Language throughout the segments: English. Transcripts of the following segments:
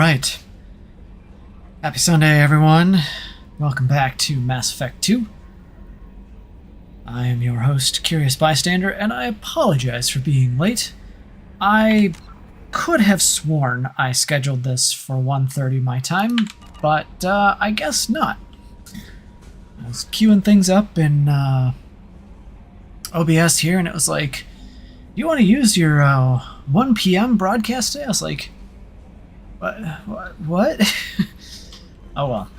Alright. Happy Sunday, everyone. Welcome back to Mass Effect 2. I am your host, Curious Bystander, and I apologize for being late. I could have sworn I scheduled this for 1:30 my time, but I guess not. I was queuing things up in OBS here, and it was like, you want to use your 1 p.m. broadcast day? I was like, what? Oh well.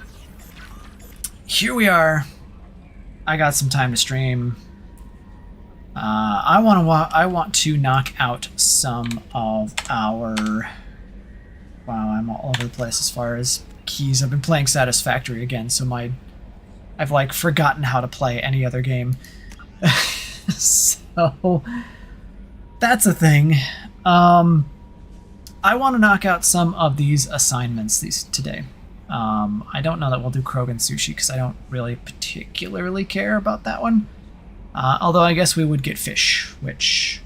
Here we are. I got some time to stream. I want to knock out some of our... Wow, I'm all over the place as far as keys. I've been playing Satisfactory again, so I've like forgotten how to play any other game. So that's a thing. I want to knock out some of these assignments today. I don't know that we'll do Krogan Sushi because I don't really particularly care about that one. Although I guess we would get fish, which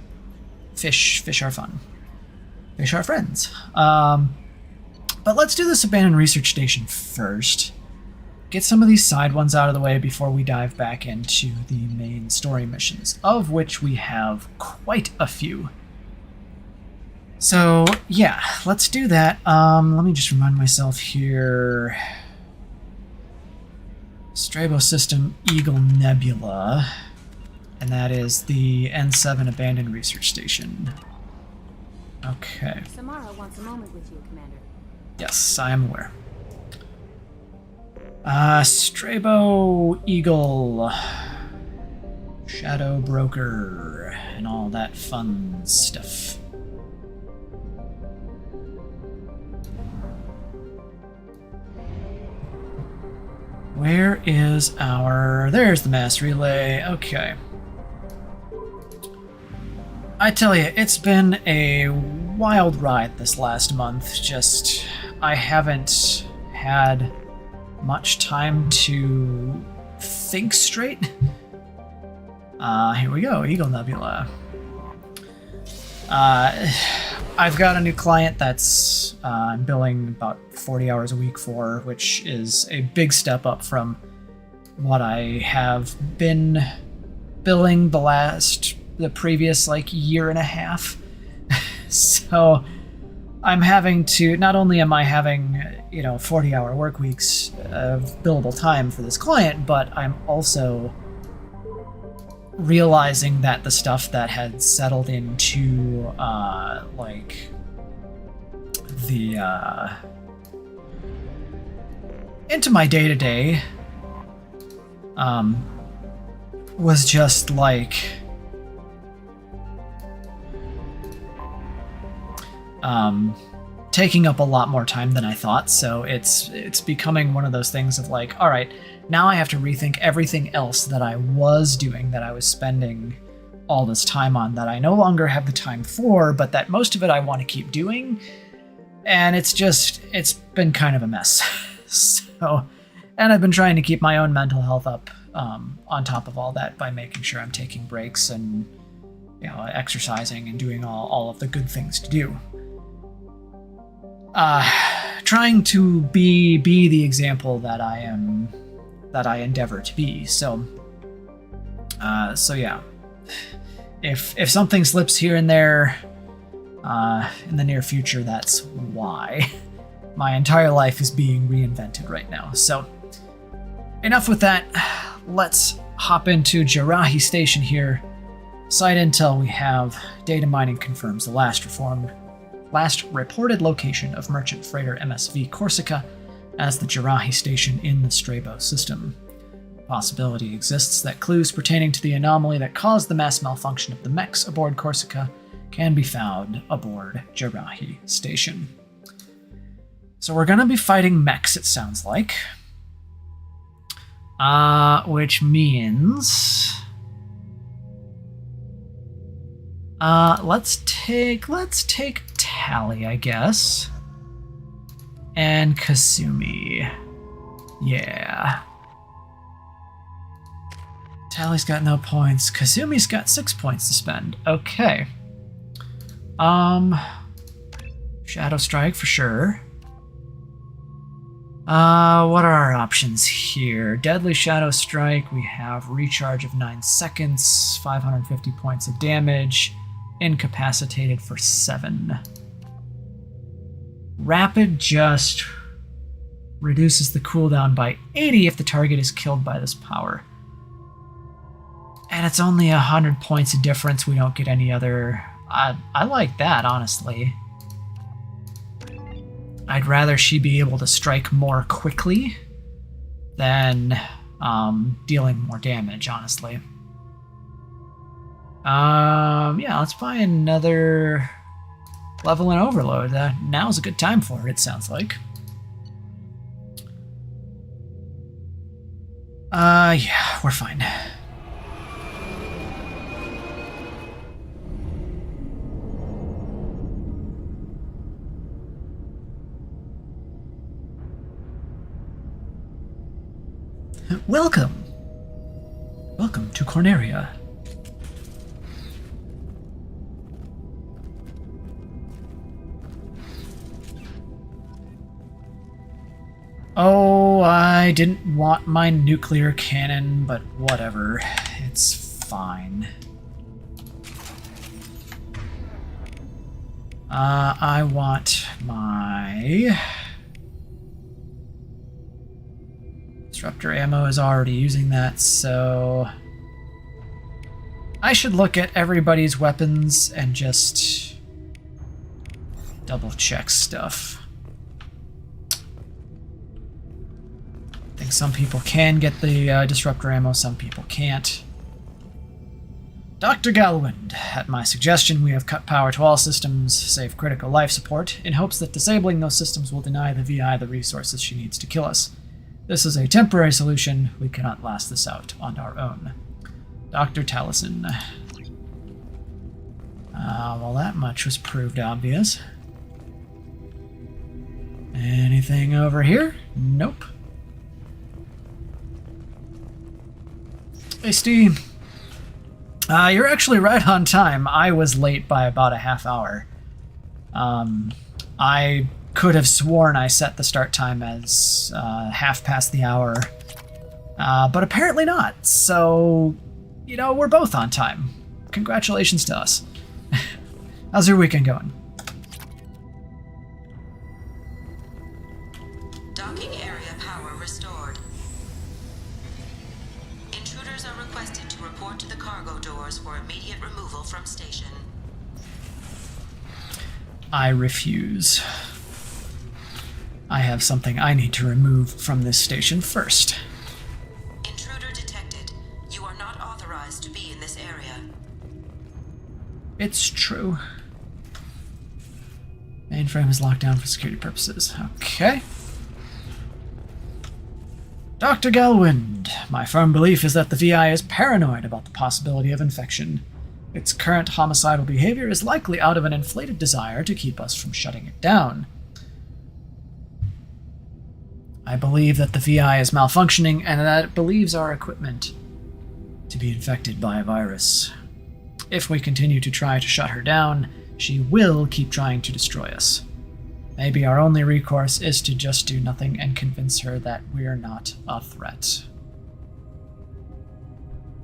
fish are fun. Fish are friends. But let's do this abandoned research station first. Get some of these side ones out of the way before we dive back into the main story missions, of which we have quite a few. So, yeah, let's do that. Let me just remind myself here. Strabo System Eagle Nebula. And that is the N7 Abandoned Research Station. Okay. Samara wants a moment with you, Commander. Yes, I am aware. Strabo Eagle, Shadow Broker, and all that fun stuff. Where is our... There's the mass relay. Okay. I tell you, it's been a wild ride this last month. Just, I haven't had much time to think straight. Here we go, Eagle Nebula. I've got a new client that's I'm billing about 40 hours a week for, which is a big step up from what I have been billing the previous like year and a half. So I'm having to, not only am I having, 40-hour work weeks of billable time for this client, but I'm also realizing that the stuff that had settled into into my day-to-day was just like taking up a lot more time than I thought. So it's becoming one of those things of like, all right, now I have to rethink everything else that I was doing, that I was spending all this time on, that I no longer have the time for, but that most of it I want to keep doing. And it's been kind of a mess. So, and I've been trying to keep my own mental health up on top of all that by making sure I'm taking breaks and exercising and doing all of the good things to do. Trying to be the example that I endeavor to be. So yeah, if something slips here and there in the near future, that's why. My entire life is being reinvented right now. So enough with that. Let's hop into Jarahi Station here. Site intel we have: data mining confirms the last reported location of merchant freighter MSV Corsica as the Jarahi Station in the Strabo system. Possibility exists that clues pertaining to the anomaly that caused the mass malfunction of the mechs aboard Corsica can be found aboard Jarahi Station. So we're going to be fighting mechs, it sounds like. Which means... let's take Tally, I guess. And Kasumi. Yeah. Tally's got no points. Kasumi's got 6 points to spend. Okay. Shadow Strike for sure. What are our options here? Deadly Shadow Strike, we have recharge of 9 seconds, 550 points of damage, incapacitated for 7. Rapid just reduces the cooldown by 80 if the target is killed by this power. And it's only 100 points of difference, we don't get any other... I like that, honestly. I'd rather she be able to strike more quickly than dealing more damage, honestly. Yeah, let's buy another level in Overload. Now's a good time for it, it sounds like. Yeah, we're fine. Welcome to Corneria. Oh, I didn't want my nuclear cannon, but whatever. It's fine. I want my... Disruptor ammo is already using that, so... I should look at everybody's weapons and just... double check stuff. I think some people can get the disruptor ammo, some people can't. Dr. Galwind, at my suggestion, we have cut power to all systems, save critical life support, in hopes that disabling those systems will deny the VI the resources she needs to kill us. This is a temporary solution. We cannot last this out on our own. Dr. Taliesin. Well, that much was proved obvious. Anything over here? Nope. Hey, Steve. You're actually right on time. I was late by about a half hour. I could have sworn I set the start time as half past the hour, but apparently not. So, you know, we're both on time. Congratulations to us. How's your weekend going? Docking area power restored. Intruders are requested to report to the cargo doors for immediate removal from station. I refuse. I have something I need to remove from this station first. Intruder detected. You are not authorized to be in this area. It's true. Mainframe is locked down for security purposes. Okay. Dr. Galwind, my firm belief is that the VI is paranoid about the possibility of infection. Its current homicidal behavior is likely out of an inflated desire to keep us from shutting it down. I believe that the VI is malfunctioning and that it believes our equipment to be infected by a virus. If we continue to try to shut her down, she will keep trying to destroy us. Maybe our only recourse is to just do nothing and convince her that we're not a threat.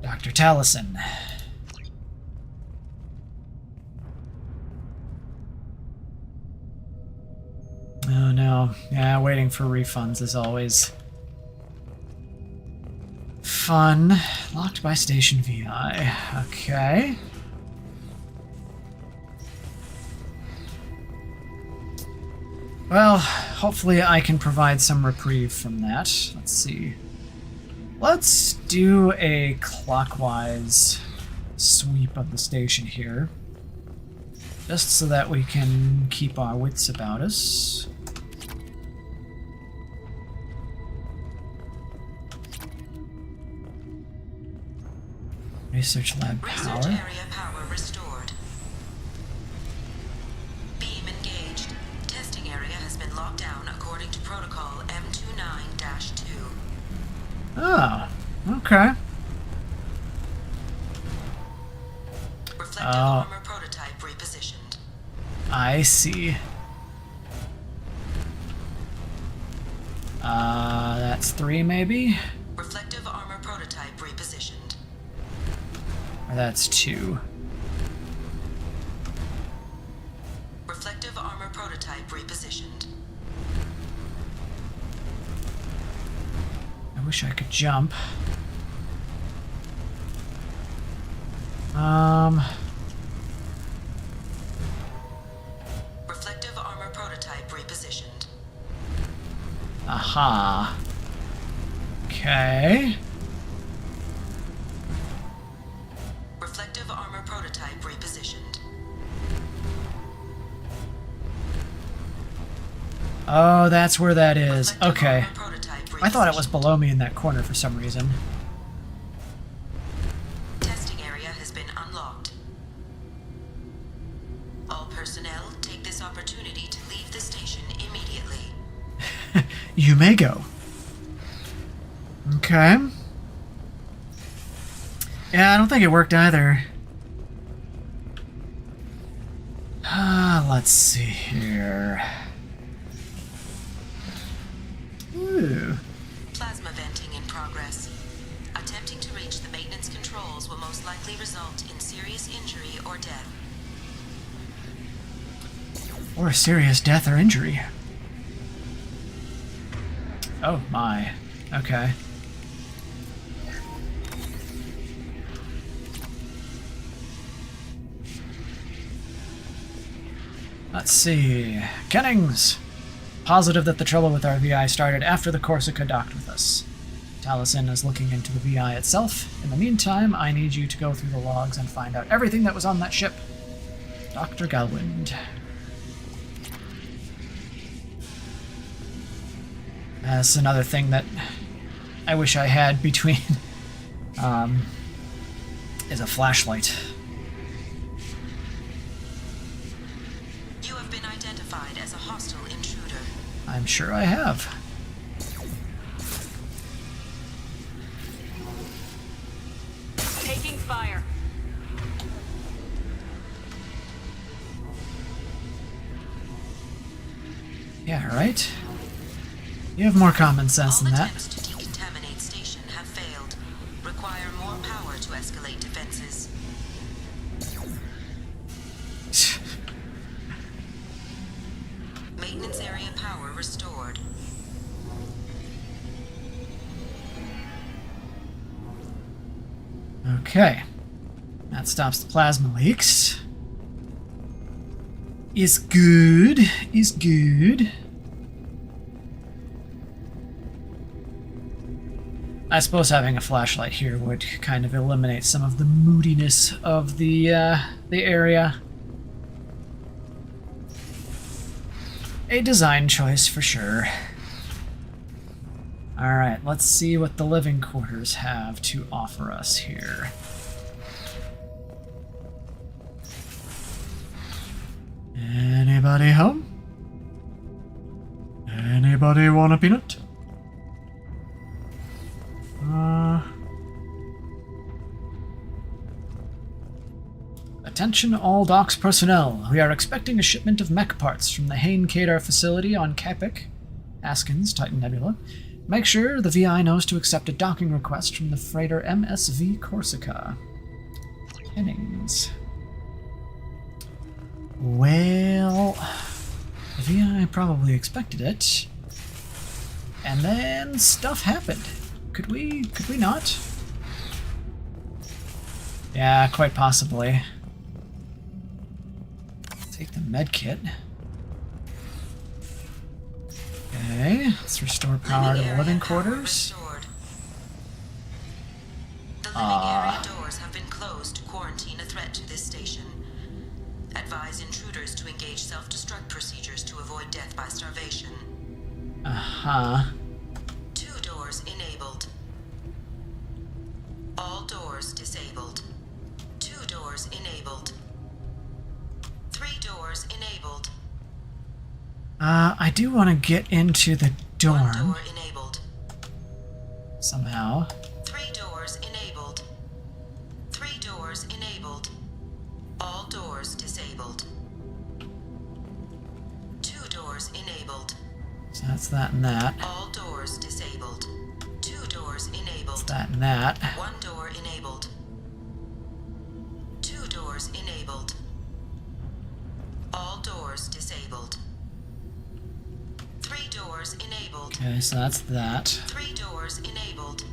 Dr. Taliesin. Oh no. Yeah, waiting for refunds is always fun. Locked by station VI. Okay. Well, hopefully I can provide some reprieve from that. Let's see. Let's do a clockwise sweep of the station here. Just so that we can keep our wits about us. Research lab power. Research area power restored. Beam engaged. Testing area has been locked down according to protocol M29-2. Oh, okay. Reflective armor prototype repositioned. I see. That's 3 maybe? Reflective armor prototype repositioned. Or that's 2. Reflective armor prototype repositioned. I wish I could jump. Reflective armor prototype repositioned. Aha. Okay. Reflective armor prototype repositioned. Oh, that's where that is. Reflective Okay. armor prototype I thought it was repositioned. below me in that corner for some reason. Testing area has been unlocked. All personnel take this opportunity to leave the station immediately. You may go. Okay. Yeah, I don't think it worked either. Let's see here. Ooh. Plasma venting in progress. Attempting to reach the maintenance controls will most likely result in serious injury or death. Or a serious death or injury. Oh my. Okay. Let's see. Kennings! Positive that the trouble with our VI started after the Corsica docked with us. Taliesin is looking into the VI itself. In the meantime, I need you to go through the logs and find out everything that was on that ship. Dr. Galwind. That's another thing that I wish I had between is a flashlight. You have been identified as a hostile intruder. I'm sure I have. Taking fire. Yeah, right? You have more common sense All than that. attempts to decontaminate station have failed. Require more power to escalate defenses. Maintenance area power restored. Okay. That stops the plasma leaks. Is good. Is good. I suppose having a flashlight here would kind of eliminate some of the moodiness of the area. A design choice for sure. Alright, let's see what the living quarters have to offer us here. Anybody home? Anybody want a peanut? Attention all docks personnel. We are expecting a shipment of mech parts from the Hain Kadar facility on Capek, Askins, Titan Nebula. Make sure the VI knows to accept a docking request from the freighter MSV Corsica. Innings. Well, the VI probably expected it. And then stuff happened. Could we not? Yeah, quite possibly. Take the med kit. Okay, let's restore power to the living quarters. The living area doors have been closed to quarantine a threat to this station. Advise intruders to engage self-destruct procedures to avoid death by starvation. Uh-huh. 2 doors enabled. All doors disabled. 2 doors enabled. 3 doors enabled. I do want to get into the 1 dorm door enabled. somehow. 3 doors enabled. 3 doors enabled. All doors disabled. 2 doors enabled. So that's that and that. All doors disabled. 2 doors That's enabled. that and that. 1 door enabled. 2 doors enabled. All doors disabled. 3 doors enabled. Okay, so that's that. 3 doors enabled.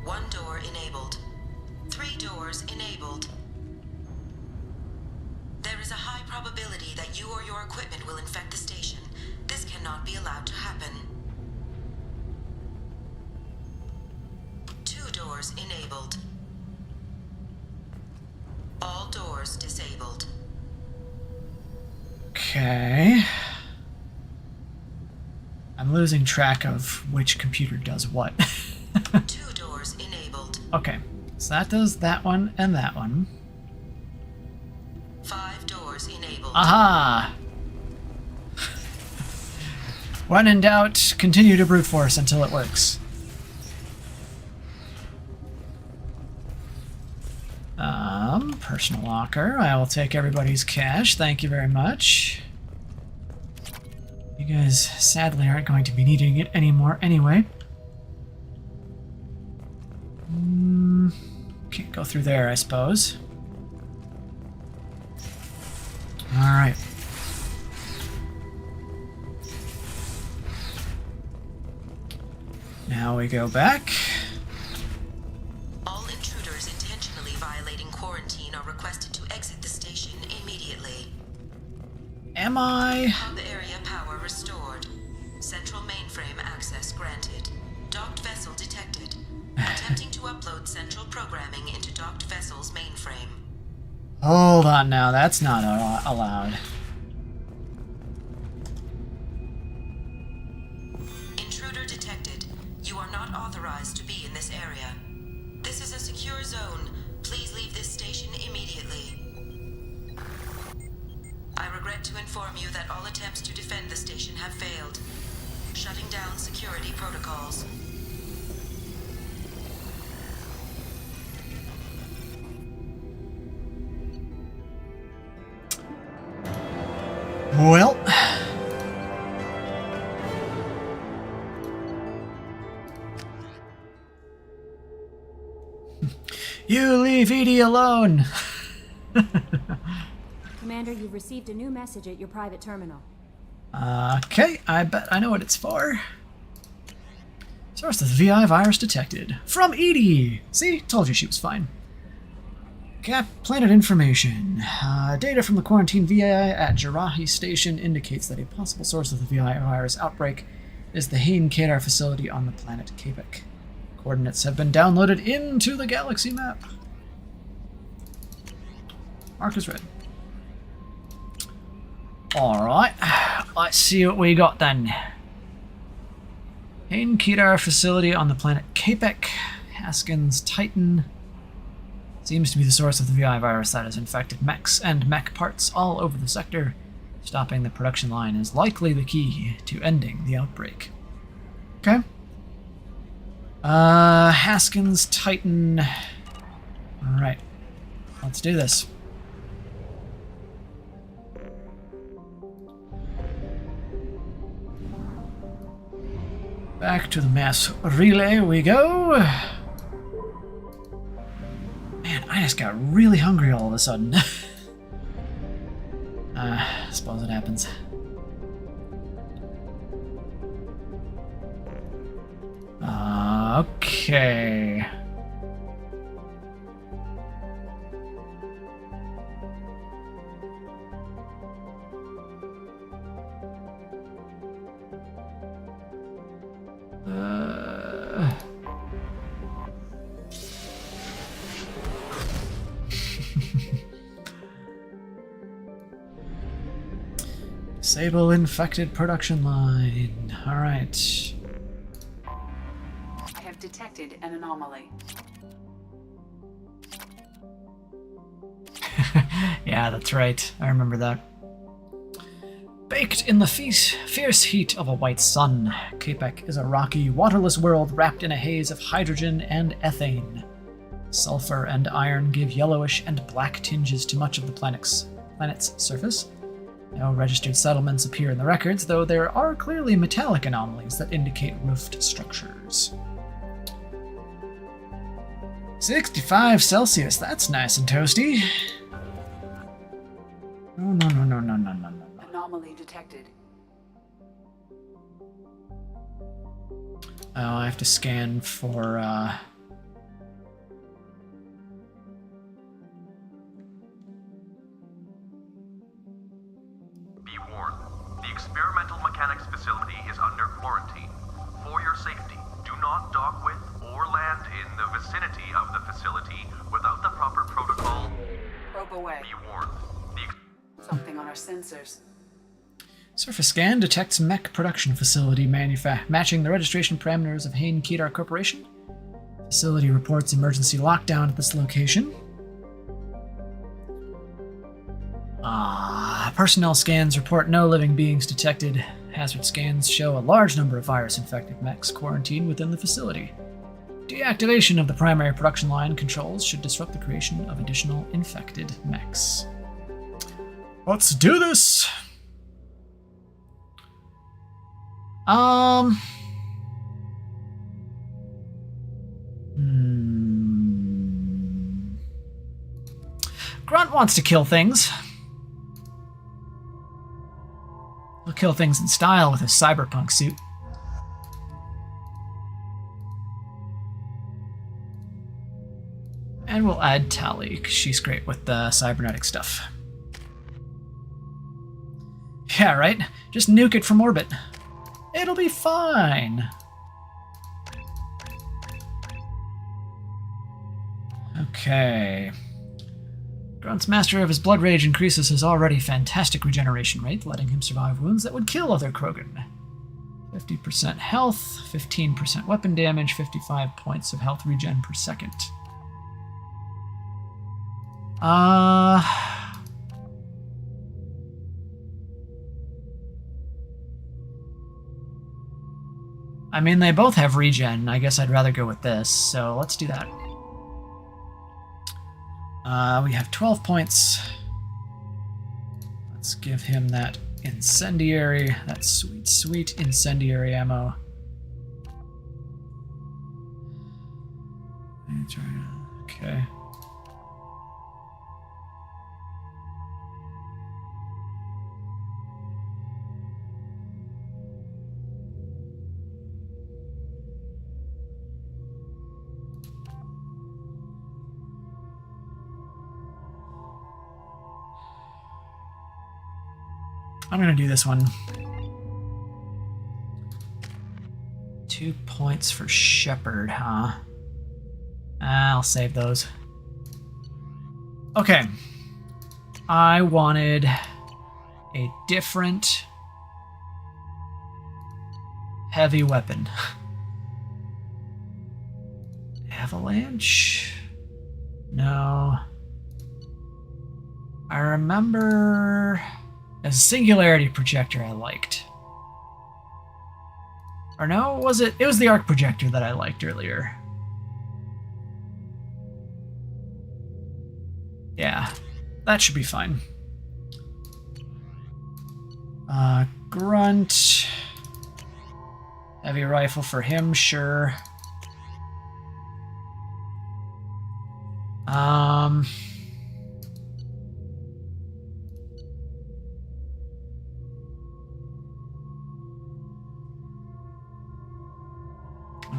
1 door enabled. 3 doors enabled. There is a high probability that you or your equipment will infect the station. This cannot be allowed to happen. 2 doors enabled. All doors disabled. Okay. I'm losing track of which computer does what. 2 doors enabled. Okay, so that does that one and that one. 5 doors enabled. Aha! When in doubt, continue to brute force until it works. Personal locker. I will take everybody's cash. Thank you very much. You guys sadly aren't going to be needing it anymore anyway. Can't go through there, I suppose. Alright. Now we go back. All intruders intentionally violating quarantine are requested to exit the station immediately. Am I? Hub area power restored. Central mainframe access granted. Hold on now, that's not allowed. Intruder detected. You are not authorized to be in this area. This is a secure zone. Please leave this station immediately. I regret to inform you that all attempts to defend the station have failed. Shutting down security protocols. Well, you leave Edie alone. Commander, you've received a new message at your private terminal. Okay, I bet I know what it's for. Source of the VI virus detected. From Edie! See? Told you she was fine. Cap planet information. Data from the quarantine VI at Jarahi Station indicates that a possible source of the VI virus outbreak is the Hain Kadar facility on the planet Capek. Coordinates have been downloaded into the galaxy map. Mark is red. Alright, let's see what we got then. Hain Kadar facility on the planet Capek. Haskins Titan seems to be the source of the VI virus that has infected mechs and mech parts all over the sector. Stopping the production line is likely the key to ending the outbreak. Okay. Haskins Titan. Alright. Let's do this. Back to the mass relay we go. Man, I just got really hungry all of a sudden. I suppose it happens. Okay. Disable infected production line. Alright. I have detected an anomaly. Yeah, that's right. I remember that. Baked in the fierce heat of a white sun, Capek is a rocky, waterless world wrapped in a haze of hydrogen and ethane. Sulfur and iron give yellowish and black tinges to much of the planet's surface. No registered settlements appear in the records, though there are clearly metallic anomalies that indicate roofed structures. 65 Celsius, that's nice and toasty. No. Anomaly detected. Oh, I have to scan for, Be warned. The experimental mechanics facility is under quarantine. For your safety, do not dock with or land in the vicinity of the facility without the proper protocol. Probe away. Be warned. Something on our sensors. surface scan detects mech production facility matching the registration parameters of Hain Kadar Corporation. Facility reports emergency lockdown at this location. Personnel scans report no living beings detected. Hazard scans show a large number of virus-infected mechs quarantined within the facility. Deactivation of the primary production line controls should disrupt the creation of additional infected mechs. Let's do this! Grunt wants to kill things. He'll kill things in style with his cyberpunk suit. And we'll add Tally, because she's great with the cybernetic stuff. Yeah, right? Just nuke it from orbit. It'll be fine. Okay. Grunt's master of his blood rage increases his already fantastic regeneration rate, letting him survive wounds that would kill other Krogan. 50% health, 15% weapon damage, 55 points of health regen per second. I mean, they both have regen. I guess I'd rather go with this, so let's do that. We have 12 points. Let's give him that incendiary, that sweet, sweet incendiary ammo. Okay. I'm gonna do this one. 2 points for Shepherd, huh? I'll save those. Okay. I wanted a different heavy weapon. Avalanche? No. I remember a singularity projector I liked. Or no, was it? It was the arc projector that I liked earlier. Yeah, that should be fine. Grunt. Heavy rifle for him, sure.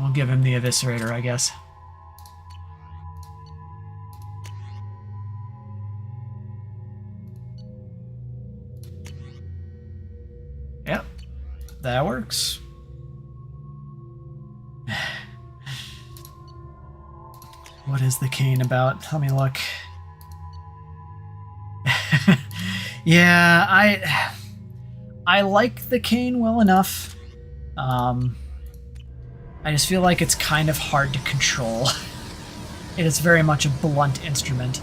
We'll give him the Eviscerator, I guess. Yep, that works. What is the cane about? Let me look. Yeah, I like the cane well enough. I just feel like it's kind of hard to control. It is very much a blunt instrument.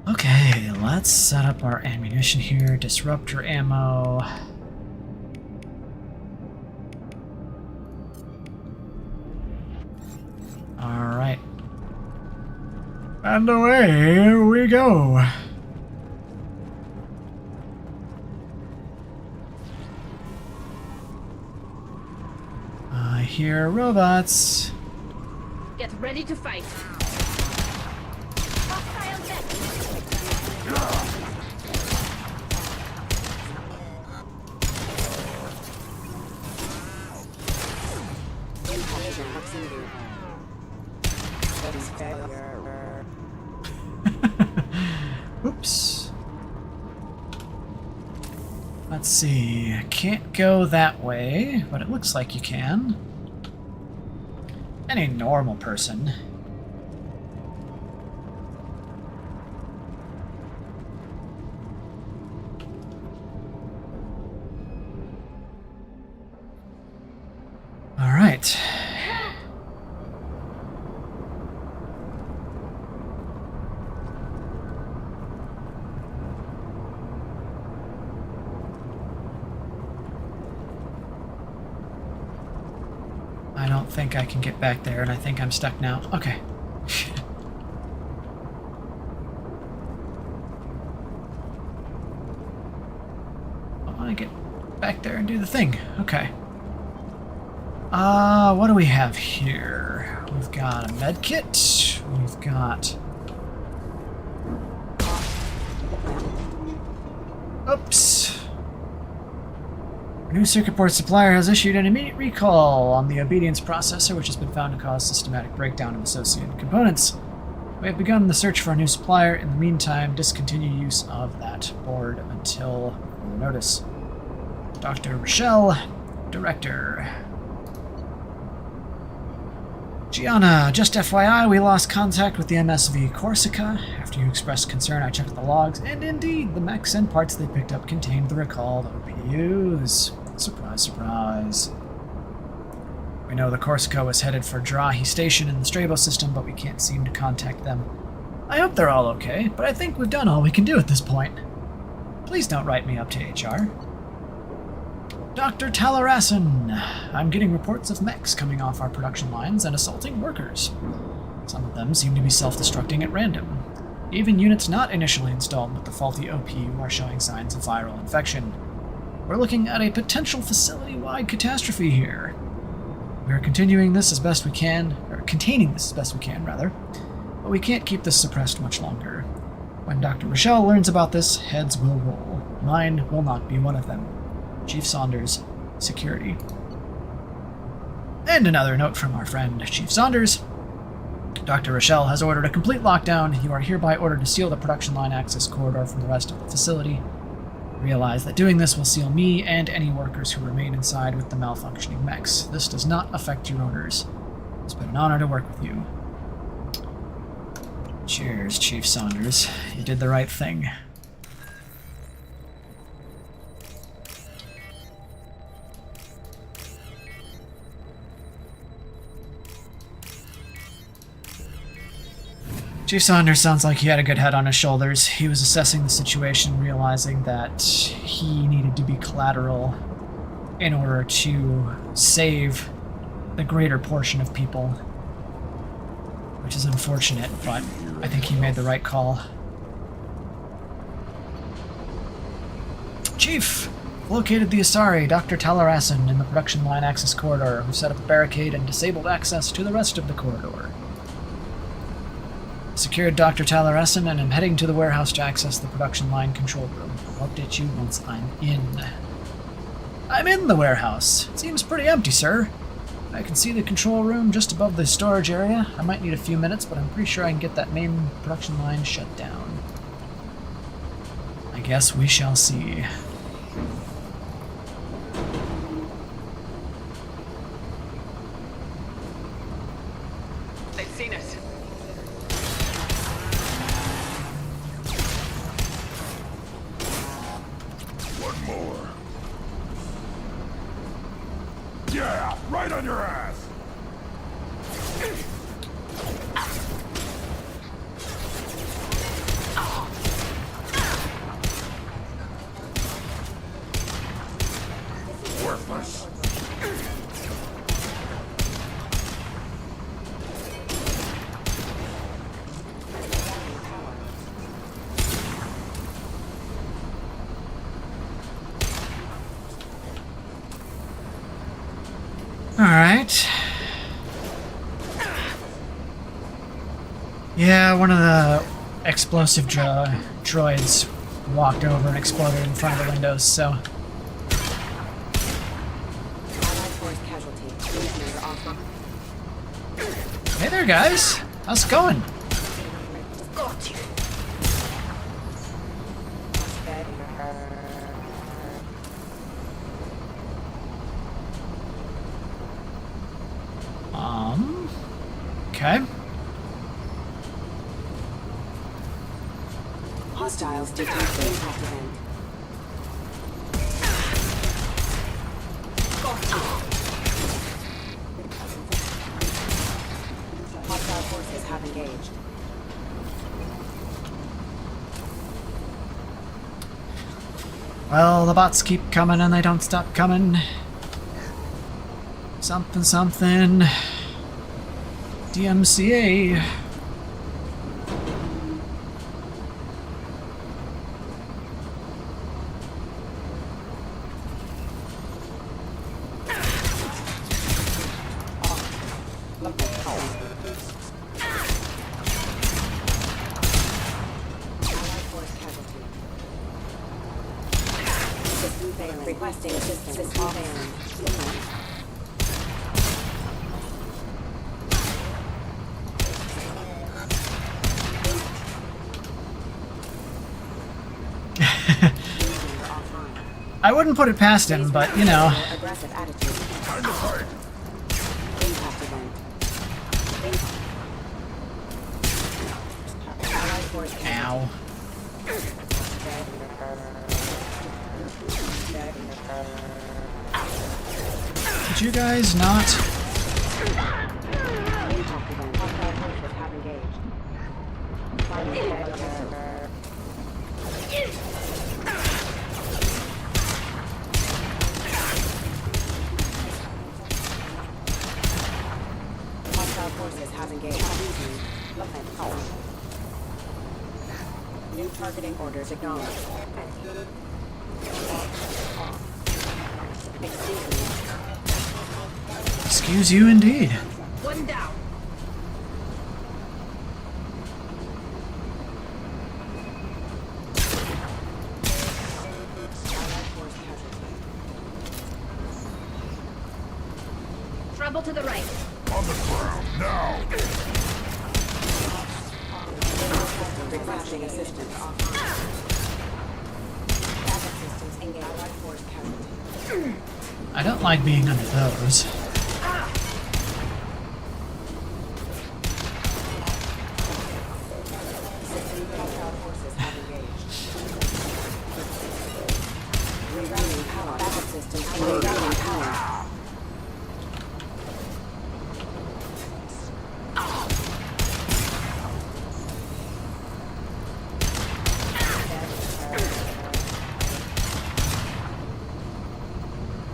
Okay, let's set up our ammunition here. Disruptor ammo. Alright. And away we go. I hear robots. Get ready to fight. Oops. Let's see. Can't go that way, but it looks like you can. Any normal person. All right. I don't think I can get back there, and I think I'm stuck now. Okay. I want to get back there and do the thing. Okay. What do we have here? We've got a med kit. We've got... Oops. Our new circuit board supplier has issued an immediate recall on the obedience processor, which has been found to cause systematic breakdown of associated components. We have begun the search for a new supplier. In the meantime, discontinue use of that board until further notice. Dr. Rochelle, Director. Gianna, just FYI, we lost contact with the MSV Corsica. After you expressed concern, I checked the logs, and indeed, the mechs and parts they picked up contained the recalled OPUs. Surprise, surprise. We know the Corsica was headed for Drahi Station in the Strabo system, but we can't seem to contact them. I hope they're all okay, but I think we've done all we can do at this point. Please don't write me up to HR. Dr. Talarasan, I'm getting reports of mechs coming off our production lines and assaulting workers. Some of them seem to be self-destructing at random. Even units not initially installed with the faulty OPU are showing signs of viral infection. We're looking at a potential facility-wide catastrophe here. We are containing this as best we can, rather, but we can't keep this suppressed much longer. When Dr. Rochelle learns about this, heads will roll. Mine will not be one of them. Chief Saunders, Security. And another note from our friend Chief Saunders. Dr. Rochelle has ordered a complete lockdown. You are hereby ordered to seal the production line access corridor from the rest of the facility. Realize that doing this will seal me and any workers who remain inside with the malfunctioning mechs. This does not affect your orders. It's been an honor to work with you. Cheers, Chief Saunders. You did the right thing. Chief Saunders sounds like he had a good head on his shoulders. He was assessing the situation, realizing that he needed to be collateral in order to save the greater portion of people. Which is unfortunate, but I think he made the right call. Chief! Located the Asari, Dr. Talarasan, in the production line access corridor, who set up a barricade and disabled access to the rest of the corridor. Secured Dr. Talarasan and am heading to the warehouse to access the production line control room. I'll update you once I'm in. I'm in the warehouse. It seems pretty empty, sir. I can see the control room just above the storage area. I might need a few minutes, but I'm pretty sure I can get that main production line shut down. I guess we shall see. They've seen us. One more. Yeah, right on your ass. Worthless. Alright. Yeah, one of the explosive droids walked over and exploded in front of the windows, so... Hey there, guys! How's it going? Okay. Hostiles detected. Hostile forces have engaged. Well, the bots keep coming and they don't stop coming. Something, something. DMCA. Requesting assistance. I wouldn't put it past him, but you know. More aggressive attitude. Time to fight. Impact event. Allied force Ow. Could you guys not? impact event. Hostile forces have engaged. Final threat detected. Hostile forces have engaged. Offense. New targeting orders acknowledged. Excuse me. Excuse you indeed. One down. Allied force casualty. Trouble to the right. On the ground, now! Requesting assistance. Backup systems engaged. Allied force casualty. I don't like being under those. Hostile forces have engaged. Regaining power. Backup systems engaged. Regaining power.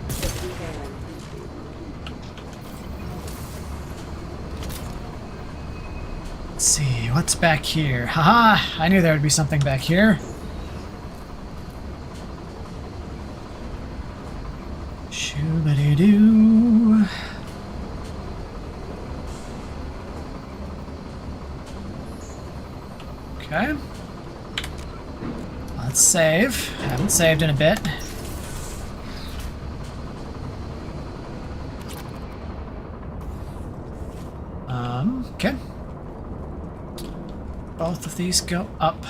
System failing. Let's see, what's back here? Haha! I knew there would be something back here. Shoo-ba-dee-doo. Okay. Let's save. Haven't saved in a bit. Okay. Both of these go up.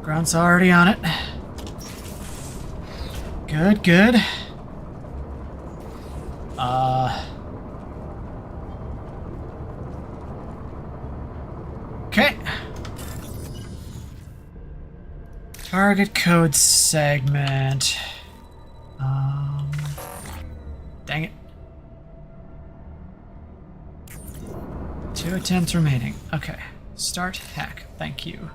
Ground's already on it. Good, good. Okay. Target code segment. Dang it. 2 attempts remaining. Okay. Start hack. Thank you.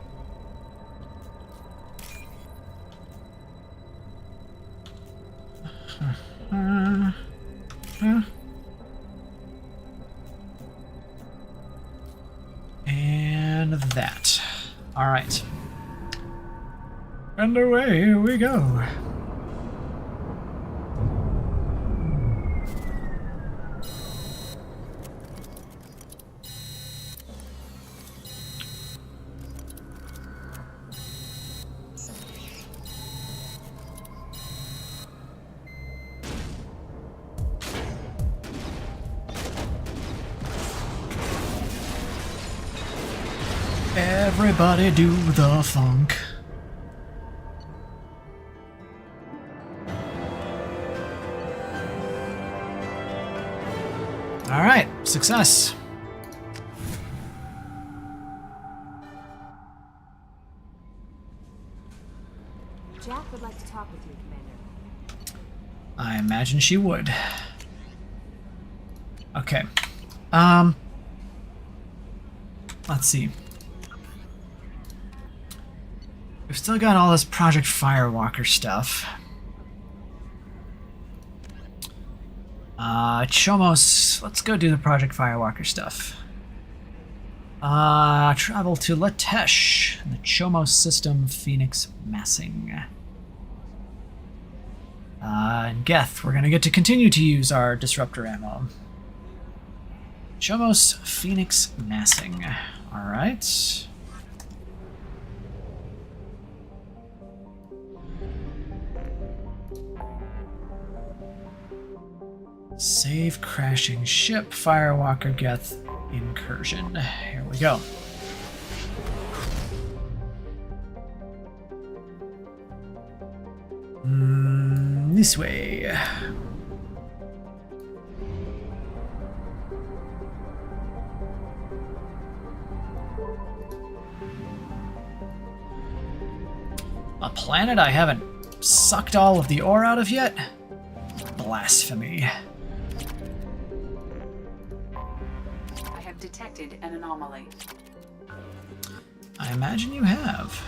And that. All right. And away we go. Everybody do the funk. All right, success. Jack would like to talk with you, Commander. I imagine she would. Okay. Let's see. We've still got all this Project Firewalker stuff. Chomos, let's go do the Project Firewalker stuff. Travel to Latesh, the Chomos system, Phoenix massing. And Geth, we're gonna get to continue to use our disruptor ammo. Chomos, Phoenix massing. Alright. Save crashing ship, Firewalker Geth incursion. Here we go. this way. A planet I haven't sucked all of the ore out of yet? Blasphemy. I have detected an anomaly. I imagine you have.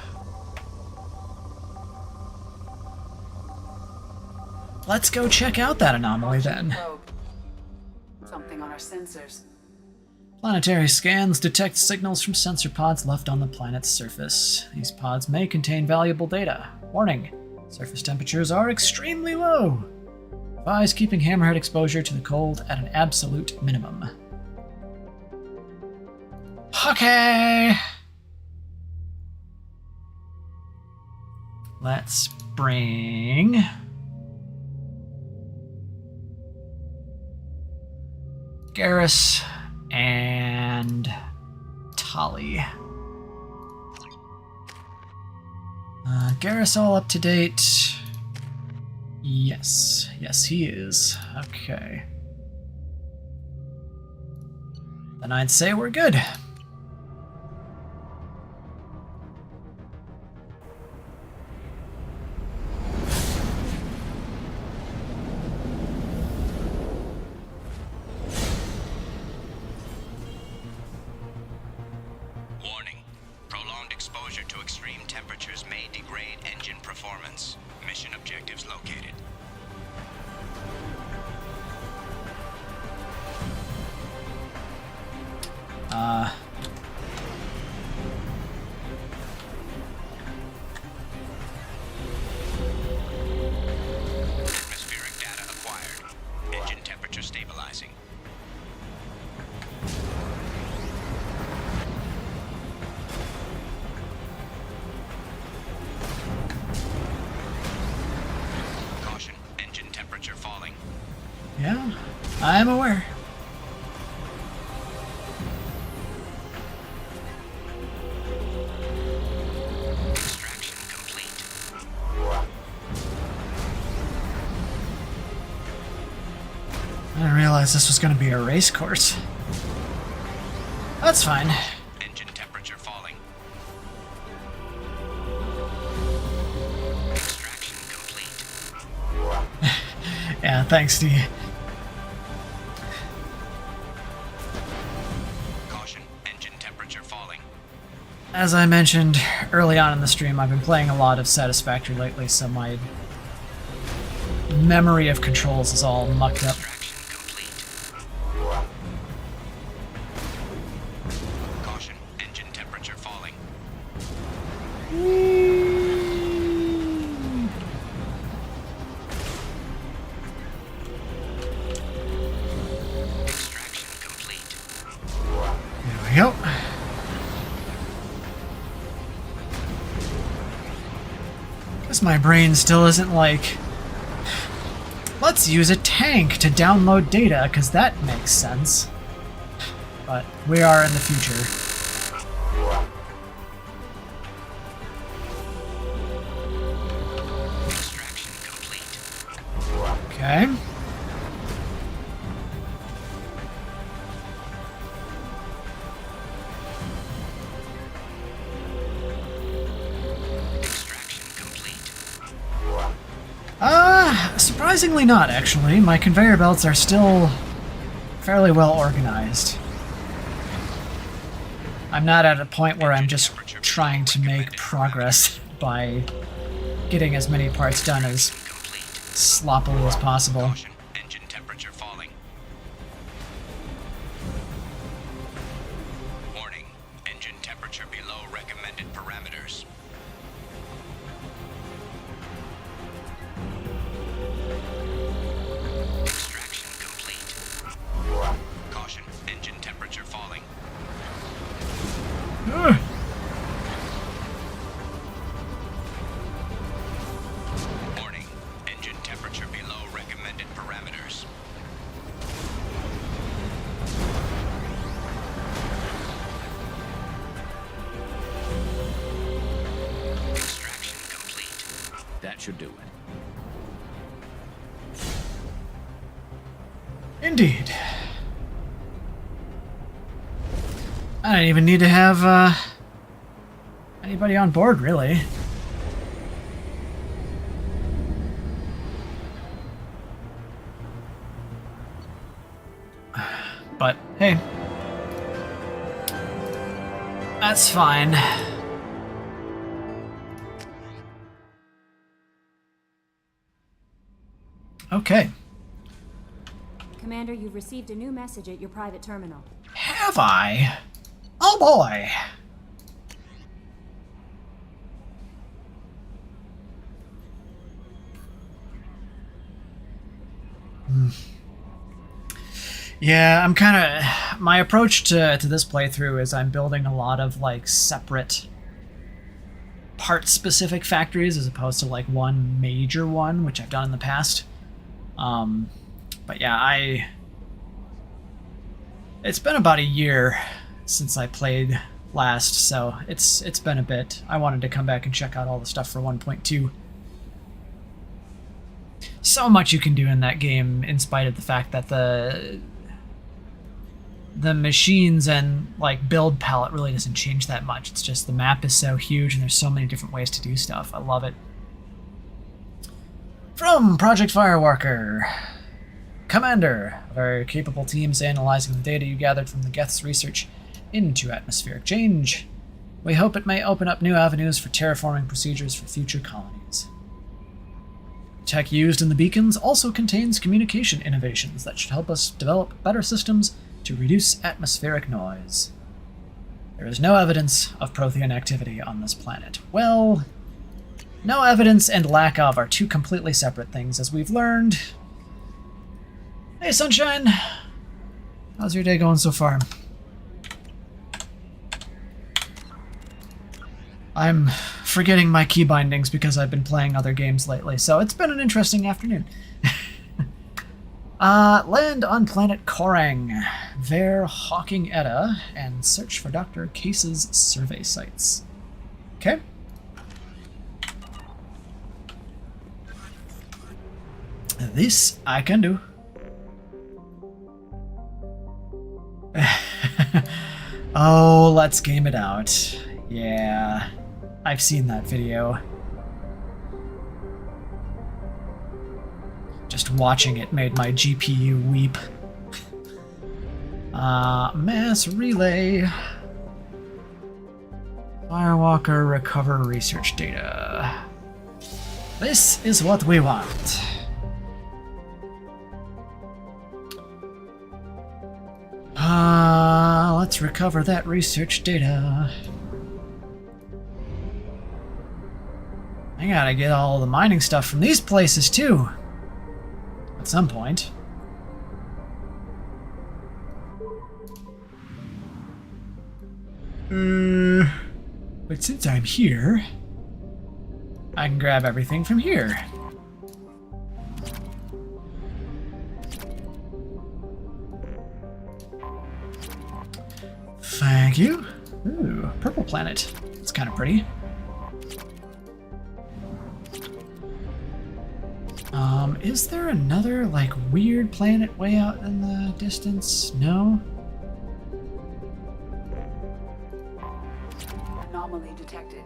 Let's go check out that anomaly then. Probe. Something on our sensors. Planetary scans detect signals from sensor pods left on the planet's surface. These pods may contain valuable data. Warning, surface temperatures are extremely low. Advise keeping hammerhead exposure to the cold at an absolute minimum. Okay. Let's bring Garrus and Tali. Garrus all up to date. Yes, he is. Okay. Then I'd say we're good. Warning. Prolonged exposure to extreme temperatures may degrade engine performance. Mission objectives located. Atmospheric data acquired. Engine temperature stabilizing. Caution, engine temperature falling. Yeah, I'm aware. Extraction complete. I didn't realize this was going to be a race course. That's fine. Engine temperature falling. Extraction complete. Yeah, thanks, D. Caution, engine temperature falling. As I mentioned early on in the stream, I've been playing a lot of Satisfactory lately, so my memory of controls is all mucked up. Extraction complete. Caution, engine temperature falling. Extraction complete. There we go. Guess my brain still isn't like, let's use a tank to download data, because that makes sense. But we are in the future. Extraction complete. Okay. Extraction complete. Surprisingly not, actually. My conveyor belts are still fairly well organized. I'm not at a point where I'm just trying to make progress by getting as many parts done as Complete. sloppily as possible. Caution, engine temperature falling. Warning, engine temperature below recommended parameters. Extraction complete. Caution, engine temperature falling. Ugh. Warning, engine temperature below recommended parameters. Extraction complete. That should do it. Indeed. I don't even need to have anybody on board, really. But hey, that's fine. Okay. Commander, you've received a new message at your private terminal. Have I? Oh boy. Yeah, I'm kind of... My approach to this playthrough is I'm building a lot of, like, separate part-specific factories as opposed to, like, one major one, which I've done in the past. But yeah, It's been about a year since I played last, so it's been a bit. I wanted to come back and check out all the stuff for 1.2. So much you can do in that game, in spite of the fact that the machines and like build palette really doesn't change that much. It's just the map is so huge and there's so many different ways to do stuff. I love it. From Project Firewalker. Commander, a very capable team is analyzing the data you gathered from the Geth's research into atmospheric change. We hope it may open up new avenues for terraforming procedures for future colonies. Tech used in the beacons also contains communication innovations that should help us develop better systems to reduce atmospheric noise. There is no evidence of Prothean activity on this planet. Well, no evidence and lack of are two completely separate things, as we've learned. Hey, Sunshine! How's your day going so far? I'm forgetting my key bindings because I've been playing other games lately, so it's been an interesting afternoon. Land on planet Korang, Ver Hawking Edda, and search for Dr. Case's survey sites. Okay. This I can do. Oh, let's game it out. Yeah, I've seen that video. Just watching it made my GPU weep. Mass relay. Firewalker recover research data. This is what we want. Let's recover that research data. I gotta get all the mining stuff from these places too. At some point. But since I'm here, I can grab everything from here. Thank you. Ooh, purple planet. It's kind of pretty. Is there another, like, weird planet way out in the distance? No? Anomaly detected.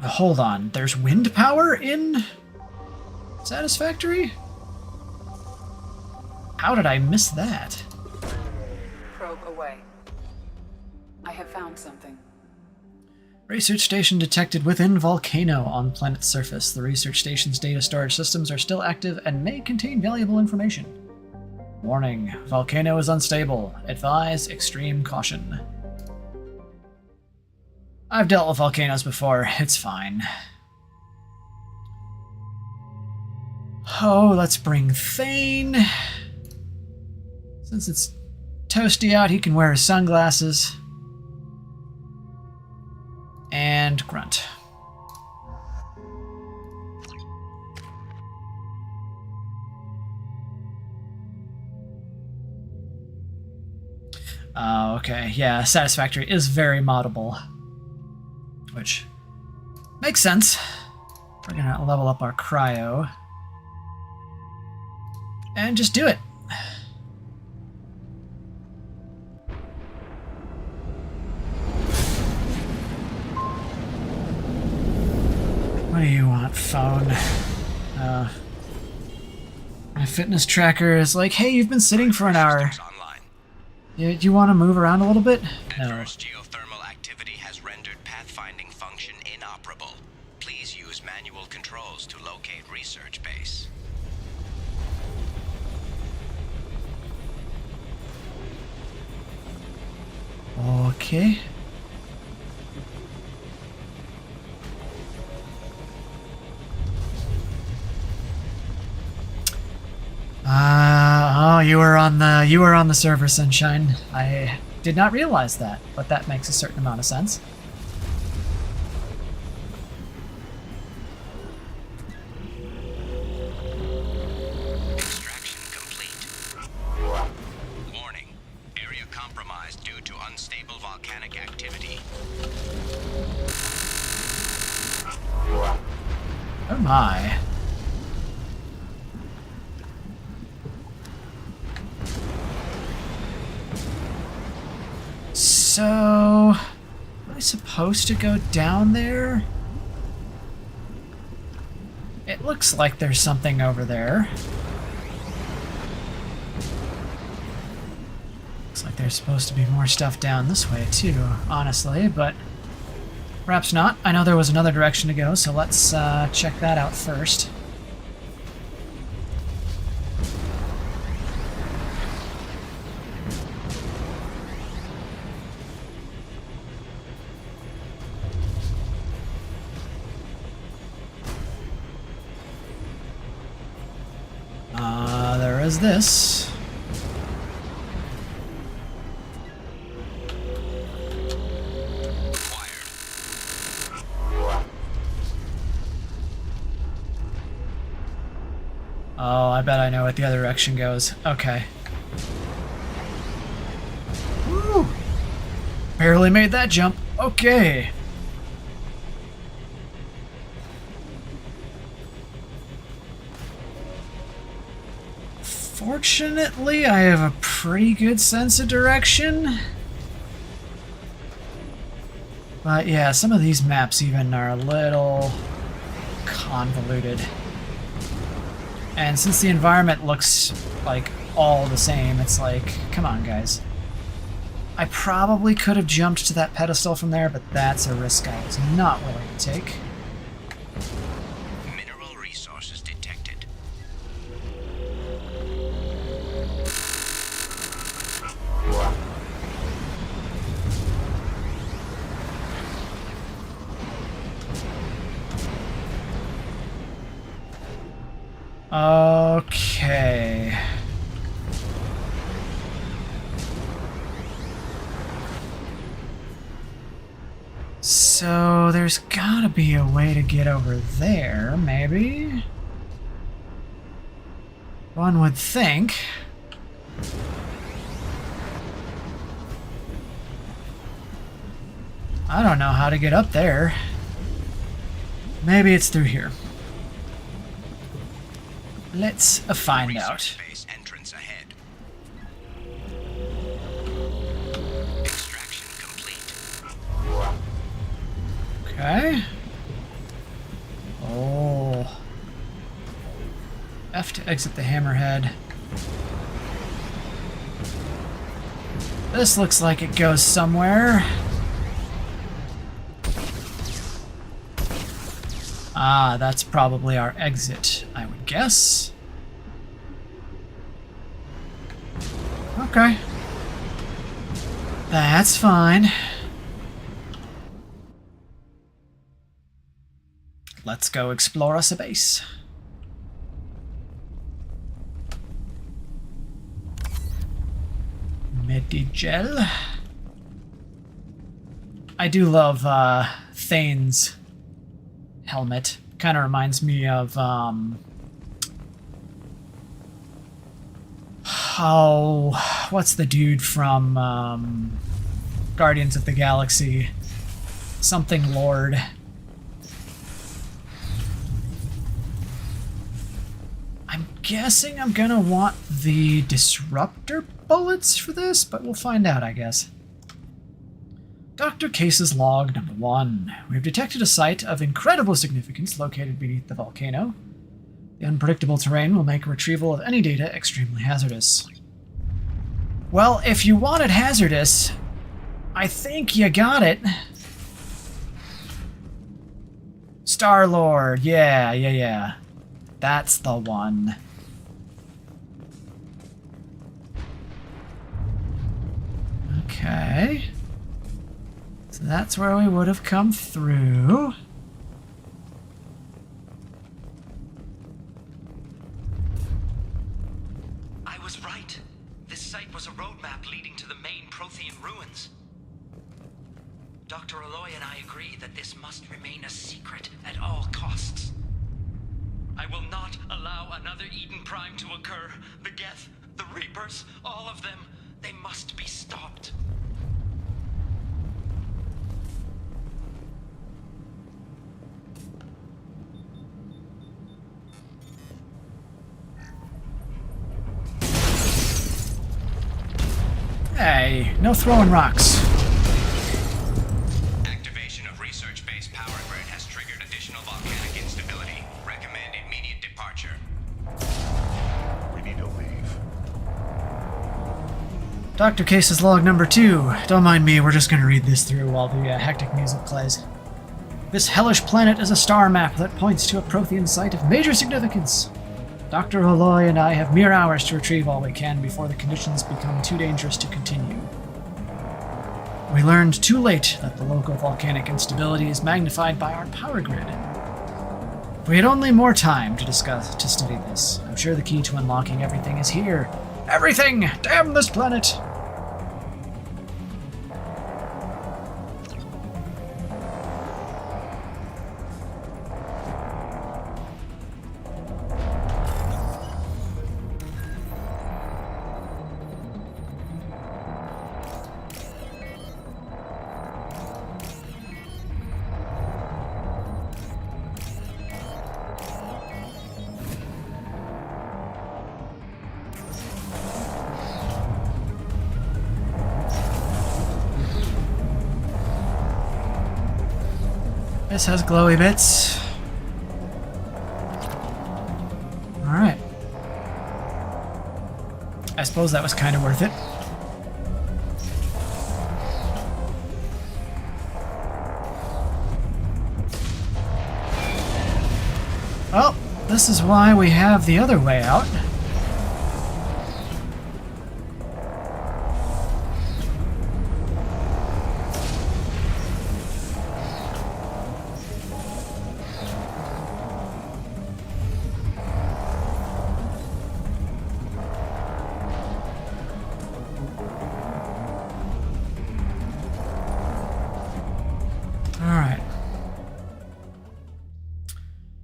Hold on. There's wind power in Satisfactory? How did I miss that? Probe away. I have found something. Research station detected within volcano on planet's surface. The research station's data storage systems are still active and may contain valuable information. Warning, volcano is unstable. Advise extreme caution. I've dealt with volcanoes before. It's fine. Oh, let's bring Thane. Since it's toasty out, he can wear his sunglasses. And Grunt. Oh, okay. Yeah, Satisfactory is very moddable. Which makes sense. We're gonna level up our cryo. And just do it. What do you want, phone? My fitness tracker is like, hey, you've been sitting for an hour. Online. Do you want to move around a little bit? No. Adverse geothermal activity has rendered pathfinding function inoperable. Please use manual controls to locate research base. Okay. Oh, you were on the server, Sunshine. I did not realize that, but that makes a certain amount of sense. Extraction complete. Warning. Area compromised due to unstable volcanic activity. Oh my. So, am I supposed to go down there? It looks like there's something over there. Looks like there's supposed to be more stuff down this way too, honestly, but perhaps not. I know there was another direction to go, so let's check that out first. There is this. Oh, I bet I know what the other direction goes. Okay. Woo! Barely made that jump. Okay. Fortunately, I have a pretty good sense of direction. But yeah, some of these maps even are a little convoluted. And since the environment looks like all the same, it's like, come on guys. I probably could have jumped to that pedestal from there, but that's a risk I was not willing to take. Mineral resources detected. Okay. So there's gotta be a way to get over there, maybe? One would think. I don't know how to get up there. Maybe it's through here. Let's find out. Base entrance ahead. Extraction complete. Okay. Oh. F to exit the hammerhead. This looks like it goes somewhere. Ah, that's probably our exit, I would guess. Okay. That's fine. Let's go explore us a base. Medigel. I do love Thane's helmet. Kind of reminds me of Oh, what's the dude from Guardians of the Galaxy? Something Lord. I'm guessing I'm gonna want the disruptor bullets for this, but we'll find out, I guess. Dr. Case's log number 1. We have detected a site of incredible significance located beneath the volcano. The unpredictable terrain will make retrieval of any data extremely hazardous. Well, if you want it hazardous, I think you got it. Star-Lord, yeah. That's the one. Okay. So that's where we would have come through. I was right. This site was a roadmap leading to the main Prothean ruins. Dr. Aloy and I agree that this must remain a secret at all costs. I will not allow another Eden Prime to occur. The Geth, the Reapers, all of them, they must be stopped. Hey, no throwing rocks. Activation of research-based power grid has triggered additional volcanic instability. Recommend immediate departure. We need to leave. Dr. Case's log number 2. Don't mind me, we're just going to read this through while the hectic music plays. This hellish planet is a star map that points to a Prothean site of major significance. Dr. Aloy and I have mere hours to retrieve all we can before the conditions become too dangerous to continue. We learned too late that the local volcanic instability is magnified by our power grid. If we had only more time to study this, I'm sure the key to unlocking everything is here. Everything! Damn this planet! This has glowy bits. Alright. I suppose that was kind of worth it. Well, this is why we have the other way out.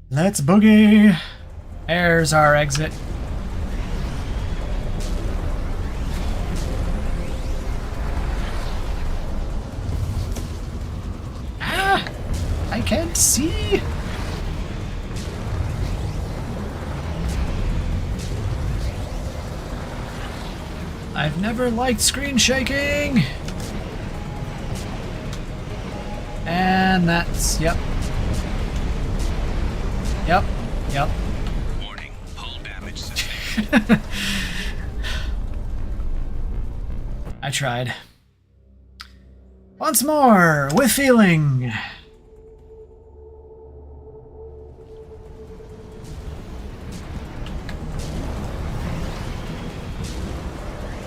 Let's boogie! There's our exit. Ah! I can't see! I've never liked screen shaking! And that's... yep. Yep. Warning, hull damage sustained. I tried. Once more, with feeling.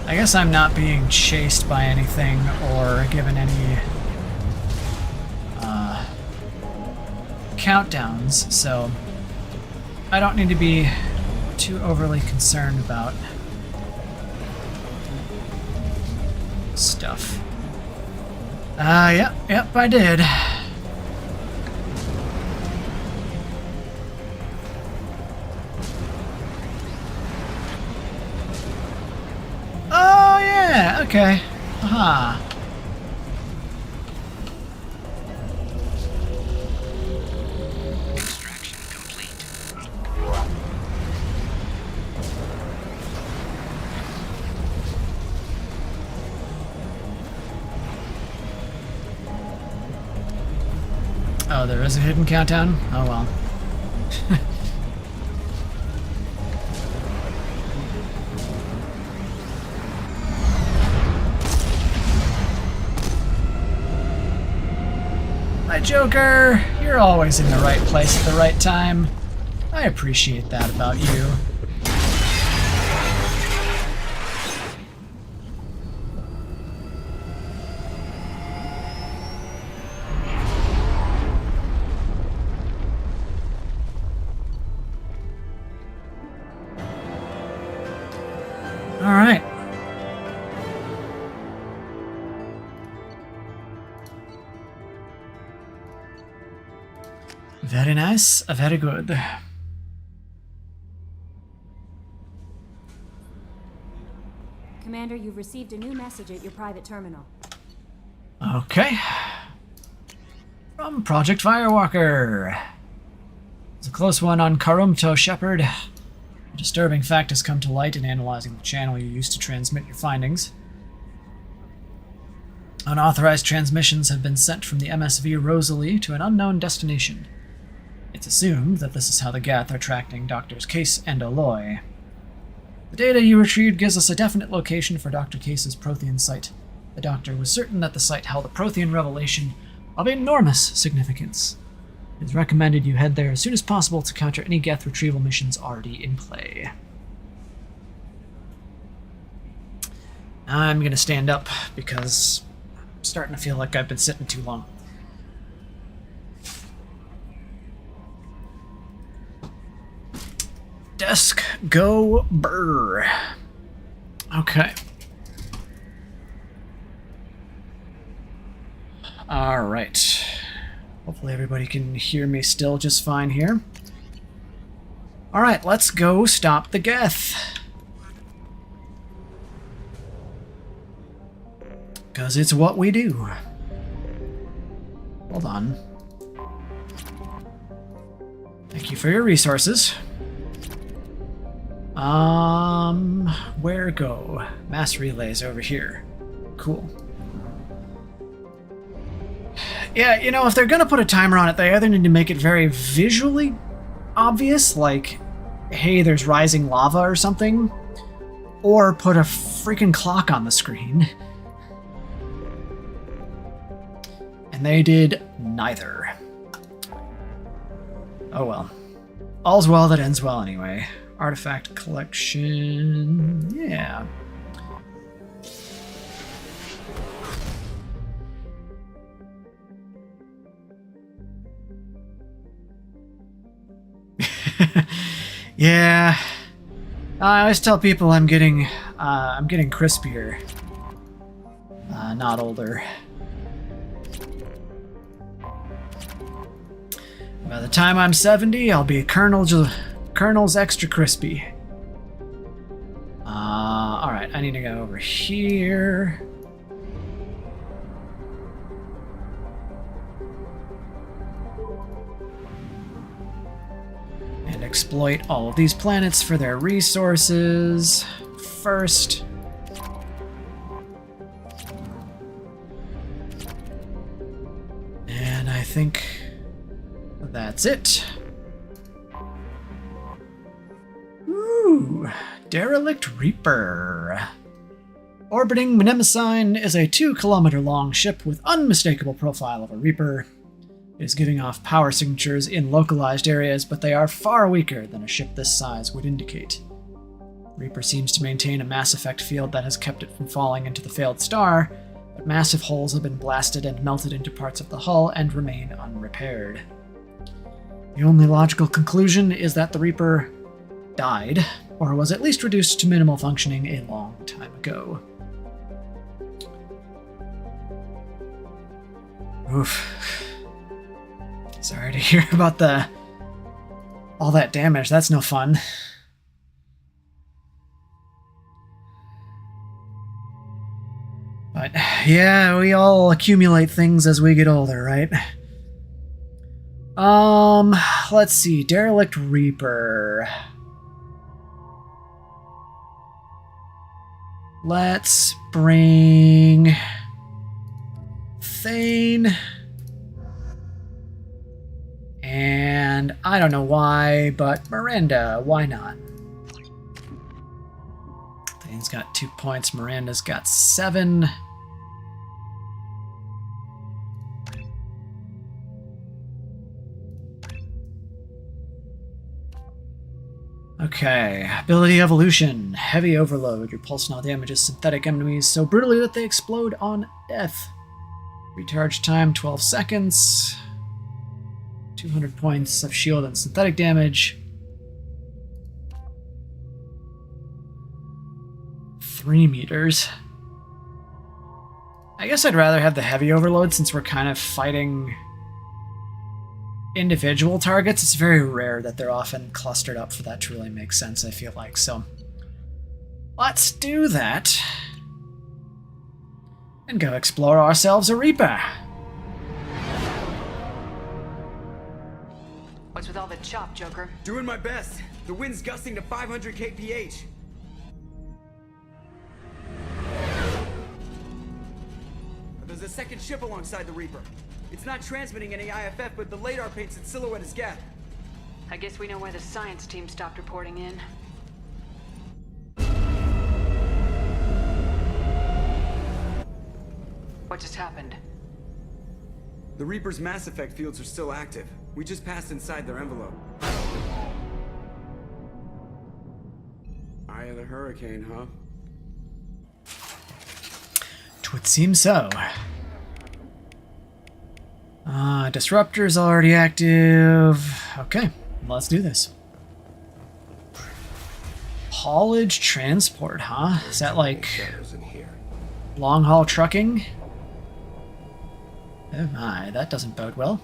I guess I'm not being chased by anything or given any countdowns, so I don't need to be too overly concerned about stuff. Yep, I did. okay. Aha. Extraction complete. Oh, there is a hidden countdown? Oh well. My Joker, you're always in the right place at the right time. I appreciate that about you. All right. Very nice, very good. Commander, you've received a new message at your private terminal. Okay. From Project Firewalker. It's a close one on Karumto, Shepard. A disturbing fact has come to light in analyzing the channel you used to transmit your findings. Unauthorized transmissions have been sent from the MSV Rosalie to an unknown destination. It's assumed that this is how the Geth are tracking Doctors Case and Aloy. The data you retrieved gives us a definite location for Dr. Case's Prothean site. The Doctor was certain that the site held a Prothean revelation of enormous significance. It is recommended you head there as soon as possible to counter any Geth retrieval missions already in play. I'm gonna stand up because I'm starting to feel like I've been sitting too long. Desk, go, brr. Okay. Alright. Hopefully everybody can hear me still just fine here. Alright, let's go stop the Geth. Because it's what we do. Hold on. Thank you for your resources. Where go? Mass relays over here. Cool. Yeah, you know, if they're gonna put a timer on it, they either need to make it very visually obvious, like, hey, there's rising lava or something, or put a freaking clock on the screen. And they did neither. Oh well. All's well that ends well anyway. Artifact collection... yeah. Yeah. I always tell people I'm getting crispier. Not older. By the time I'm 70, I'll be Colonel's extra crispy. Alright, I need to go over here. And exploit all of these planets for their resources first. And I think that's it. Ooh, Derelict Reaper. Orbiting Mnemosyne is a 2-kilometer-long ship with unmistakable profile of a Reaper. It is giving off power signatures in localized areas, but they are far weaker than a ship this size would indicate. Reaper seems to maintain a Mass Effect field that has kept it from falling into the failed star, but massive holes have been blasted and melted into parts of the hull and remain unrepaired. The only logical conclusion is that the Reaper died, or was at least reduced to minimal functioning a long time ago. Oof. Sorry to hear about all that damage. That's no fun. Yeah, we all accumulate things as we get older, right? Let's see. Derelict Reaper. Let's bring Thane. And I don't know why, but Miranda, why not? Thane's got 2 points, Miranda's got 7. Okay, ability evolution. Heavy overload. Your pulse now damages synthetic enemies so brutally that they explode on death. Recharge time 12 seconds. 200 points of shield and synthetic damage. 3 meters. I guess I'd rather have the heavy overload since we're kind of fighting individual targets. It's very rare that they're often clustered up for that to really make sense, I feel like. So let's do that and go explore ourselves a Reaper. What's with all the chop, Joker? Doing my best. The wind's gusting to 500 kph. There's a second ship alongside the Reaper. It's not transmitting any IFF, but the radar paints its silhouette as Geth. I guess we know why the science team stopped reporting in. What just happened? The Reaper's Mass Effect fields are still active. We just passed inside their envelope. Eye of the Hurricane, huh? Twould seem so. Disruptor's already active. Okay, let's do this. Haulage transport, huh? Is that like long haul trucking? Oh my, that doesn't bode well.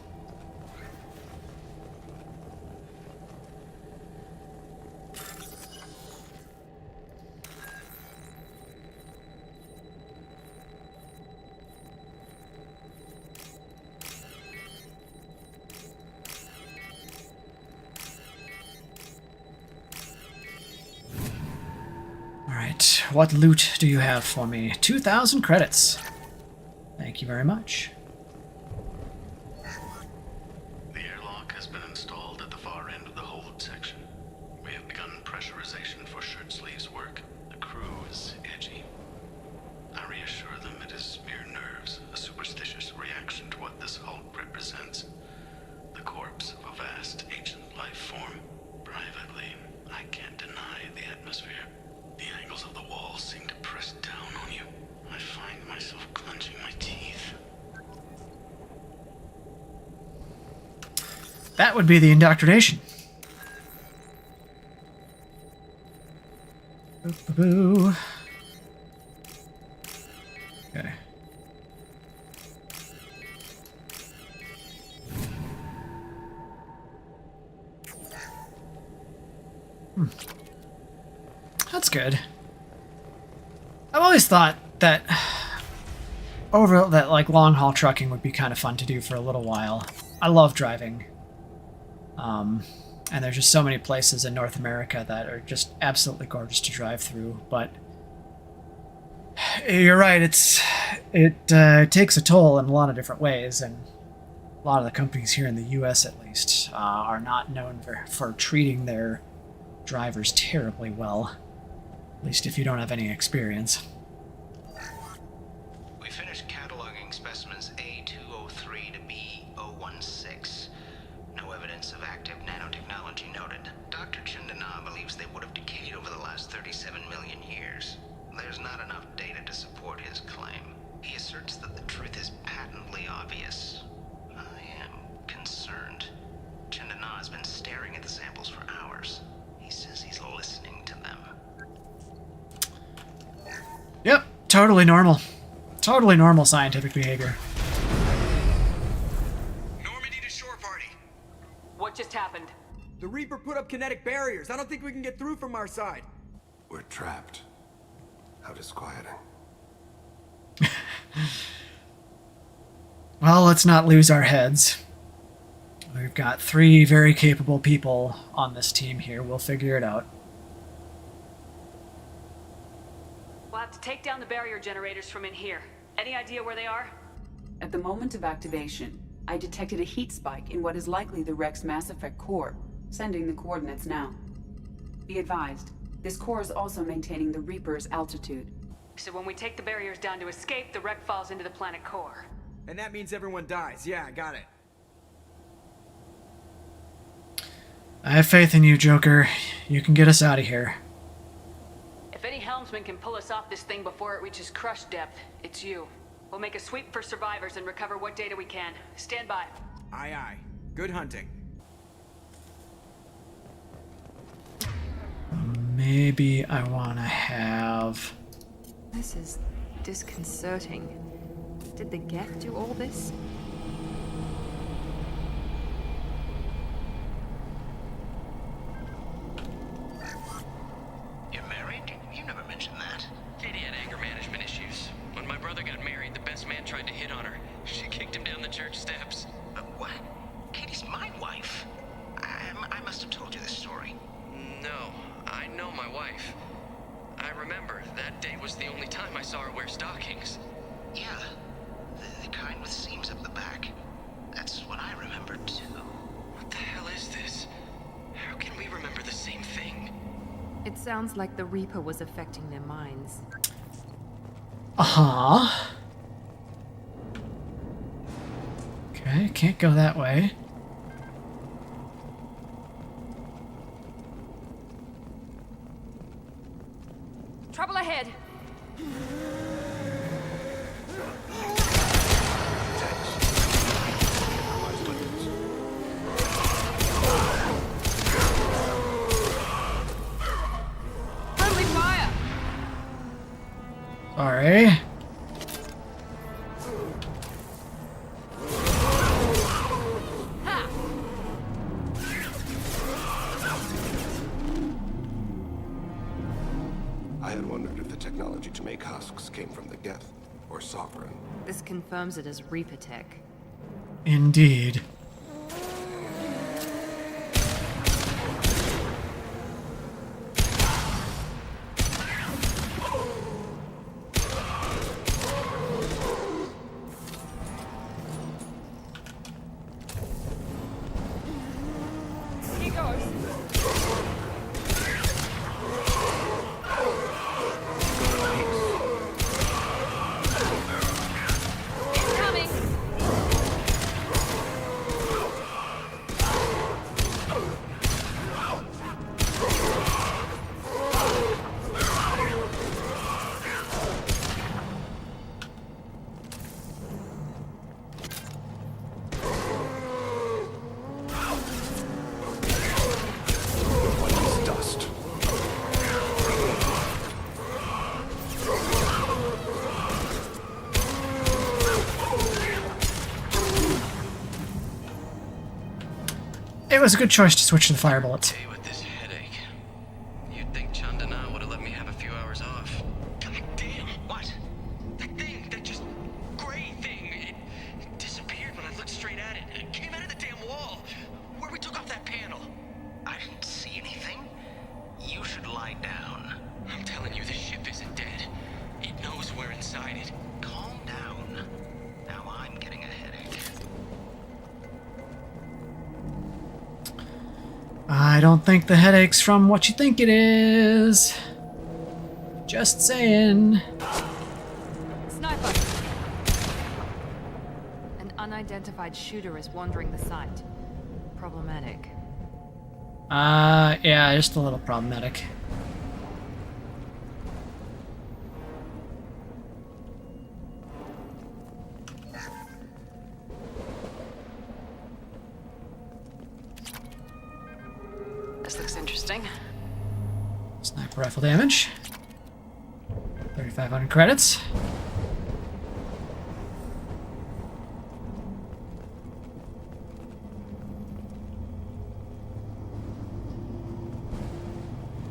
Alright, what loot do you have for me? 2,000 credits. Thank you very much. The airlock has been installed at the far end of the hold section. We have begun pressurization for shirt sleeves work. The crew is edgy. I reassure them it is mere nerves, a superstitious reaction to what this hulk represents. The corpse of a vast ancient life form. Privately, I can't deny the atmosphere. The angles of the walls seem to press down on you. I find myself clenching my teeth. That would be the indoctrination. Boo. Okay. That's good. I've always thought that like long haul trucking would be kind of fun to do for a little while. I love driving. And there's just so many places in North America that are just absolutely gorgeous to drive through, but you're right, it takes a toll in a lot of different ways, and a lot of the companies here in the US at least are not known for treating their drivers terribly well, at least if you don't have any experience. We finished cataloging specimens A203 to B016. No evidence of active nanotechnology noted. Dr. Chindana believes they would have decayed over the last 37 million years. There's not enough data to support his claim. He asserts that the truth is patently obvious. I am concerned. Chindana has been staring at the samples for hours. He says he's listening to them. Yep, totally normal. Totally normal scientific behavior. Normandy to shore party. What just happened? The Reaper put up kinetic barriers. I don't think we can get through from our side. We're trapped. How disquieting. Well, let's not lose our heads. We've got 3 very capable people on this team here. We'll figure it out. We'll have to take down the barrier generators from in here. Any idea where they are? At the moment of activation, I detected a heat spike in what is likely the Rex Mass Effect core, sending the coordinates now. Be advised, this core is also maintaining the Reaper's altitude. So when we take the barriers down to escape, the wreck falls into the planet core. And that means everyone dies. Yeah, I got it. I have faith in you, Joker. You can get us out of here. If any helmsman can pull us off this thing before it reaches crush depth, it's you. We'll make a sweep for survivors and recover what data we can. Stand by. Aye, aye. Good hunting. Maybe I want to have... This is disconcerting. Did the Geth do all this? You're married? You never mentioned that. Katie had anger management issues. When my brother got married, the best man tried to hit on her. She kicked him down the church steps. What? Katie's my wife. I must have told you this story. No, I know my wife. I remember that day was the only time I saw her wear stockings. Yeah, the kind with seams up the back. That's what I remember too. What the hell is this? How can we remember the same thing? It sounds like the Reaper was affecting their minds. Uh-huh. Okay, can't go that way. Trouble ahead. Friendly fire. Sorry. I had wondered if the technology to make husks came from the Geth or Sovereign. This confirms it as Reaper tech. Indeed. He goes. Incoming. What is dust? It was a good choice to switch to the fire bullets. Hey, with this headache. You'd think Chandana would have let me have a few hours off. God damn! What? That thing, that just gray thing, it disappeared when I looked straight at it. It came out of the damn wall, where we took off that panel. I didn't see anything. You should lie down. I'm telling you, this ship isn't dead. It knows we're inside it. Calm down. Now I'm getting a headache. I don't think the headache's from what you think it is. Just saying. Sniper! An unidentified shooter is wandering the site. Problematic. Yeah, just a little problematic. This looks interesting. Sniper rifle damage. 3,500 credits.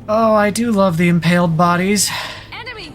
Oh, I do love the impaled bodies. Enemies.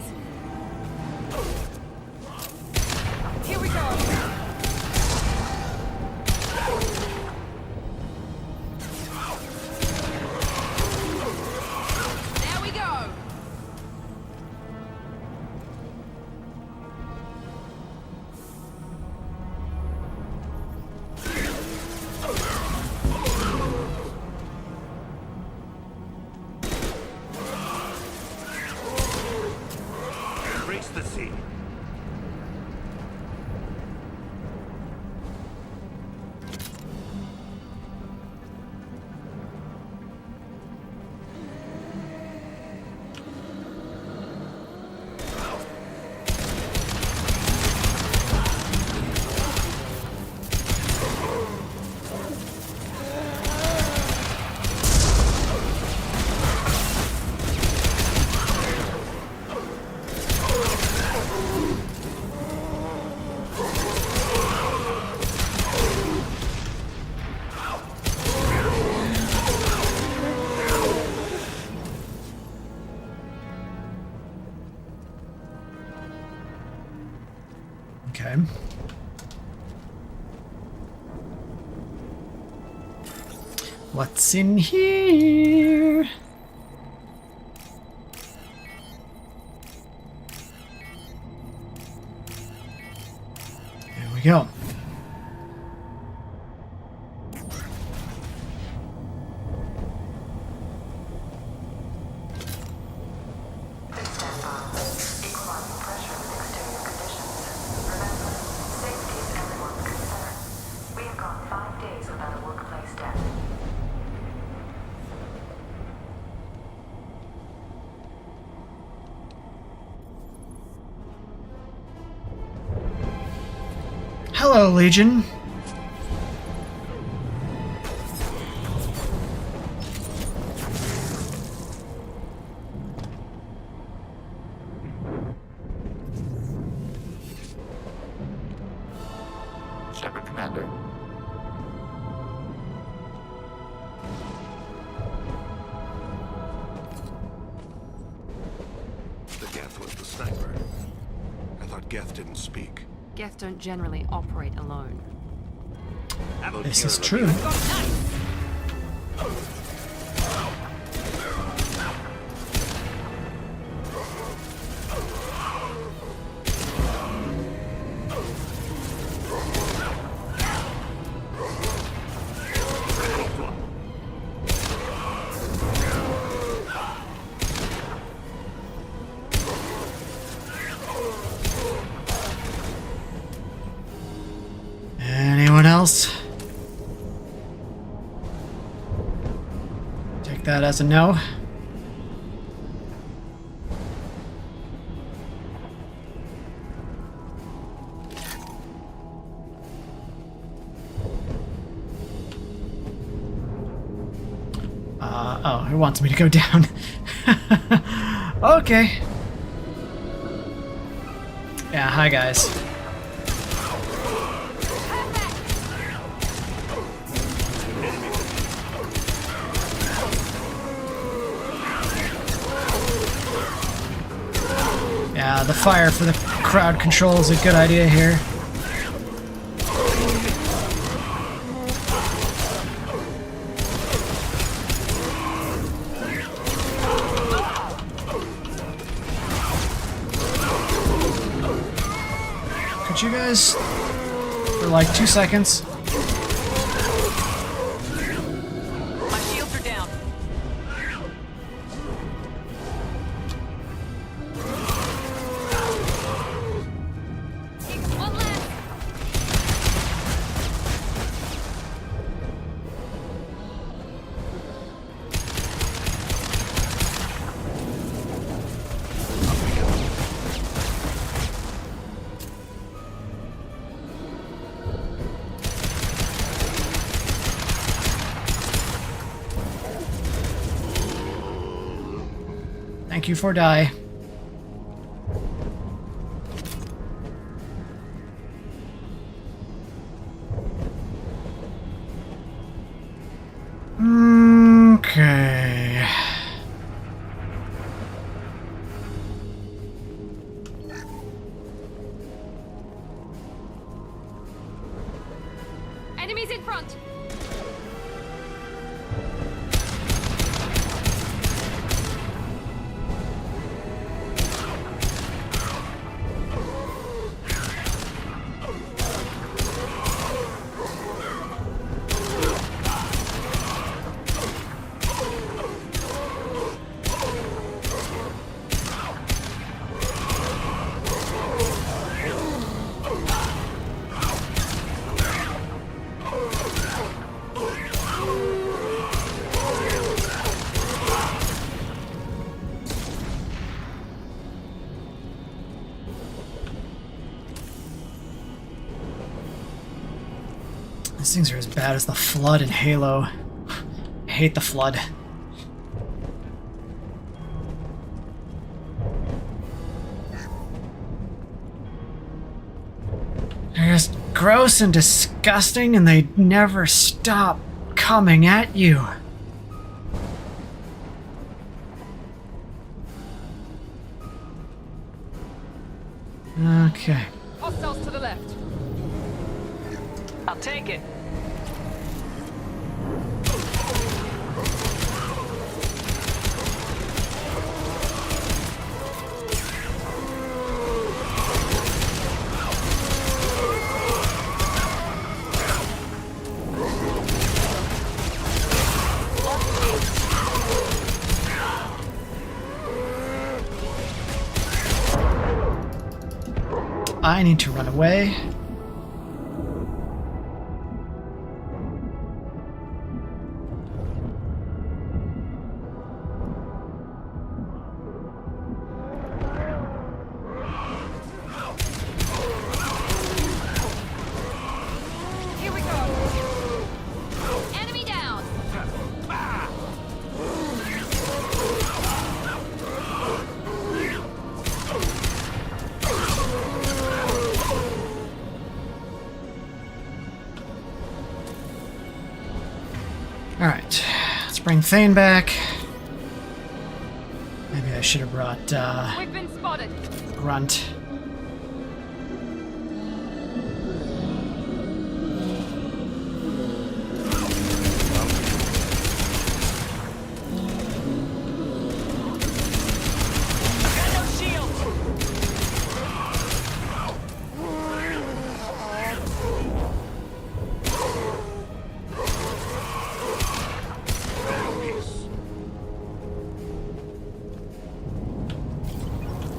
What's in here? There we go. Hello, Legion. Shepard, Commander. The Geth was the sniper. I thought Geth didn't speak. Geth don't generally operate alone. This is true. Anyone else? Take that as a no. Oh, who wants me to go down? Okay. Yeah, hi guys. Yeah, the fire for the crowd control is a good idea here. Could you guys, for like 2 seconds? My shields are down. Thank you for die. Okay. Enemies in front! These things are as bad as the Flood in Halo. I hate the Flood. They're just gross and disgusting, and they never stop coming at you. Okay. Hostiles to the left. I'll take it. I need to run away. Here we go. Enemy down. Alright, let's bring Thane back. Maybe I should have brought We've been spotted. Grunt.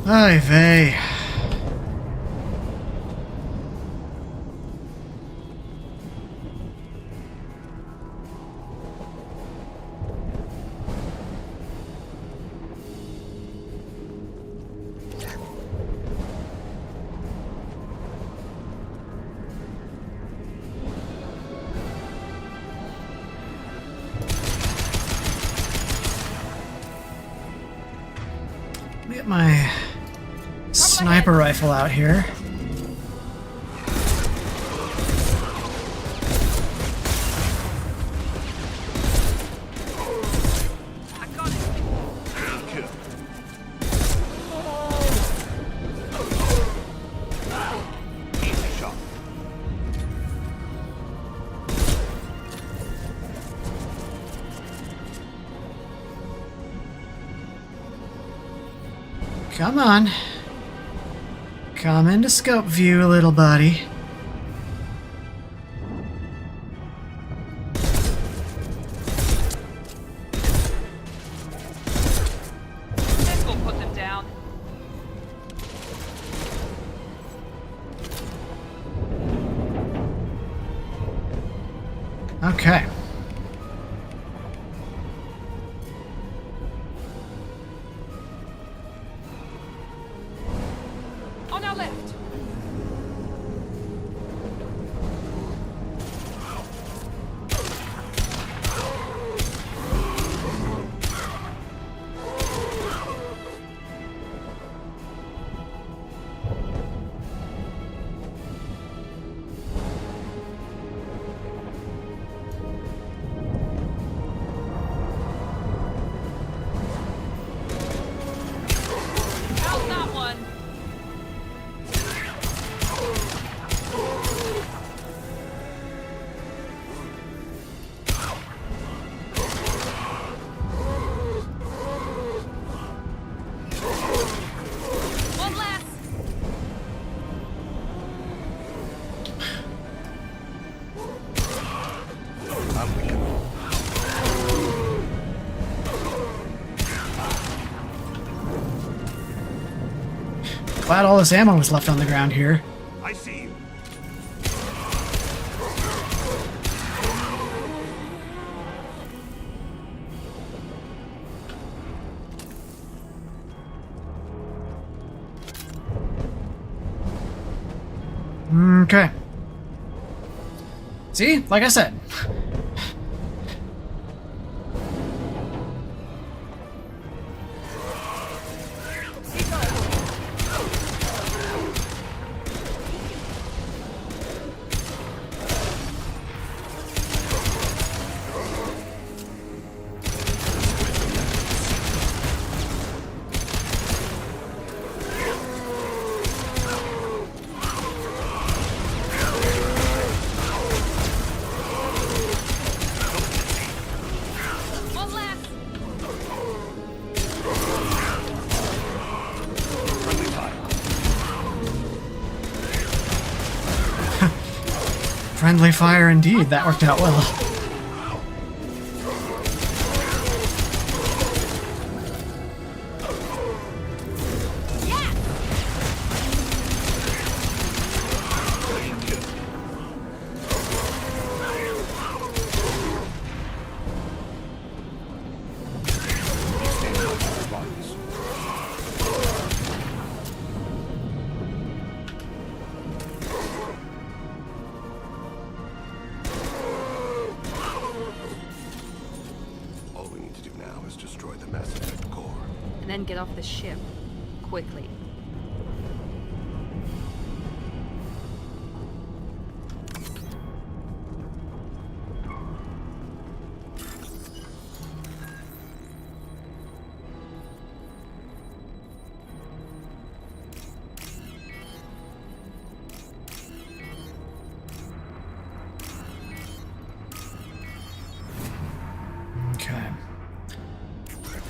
Ay vey. Get my sniper rifle out here. Come on. Come into scope view, little buddy. This will put them down. Okay. On our left. How's that one? One last. Glad all this ammo was left on the ground here. I see you. Okay. See? Like I said. One last. Friendly fire indeed. That worked out well. then get off the ship. Quickly. Okay.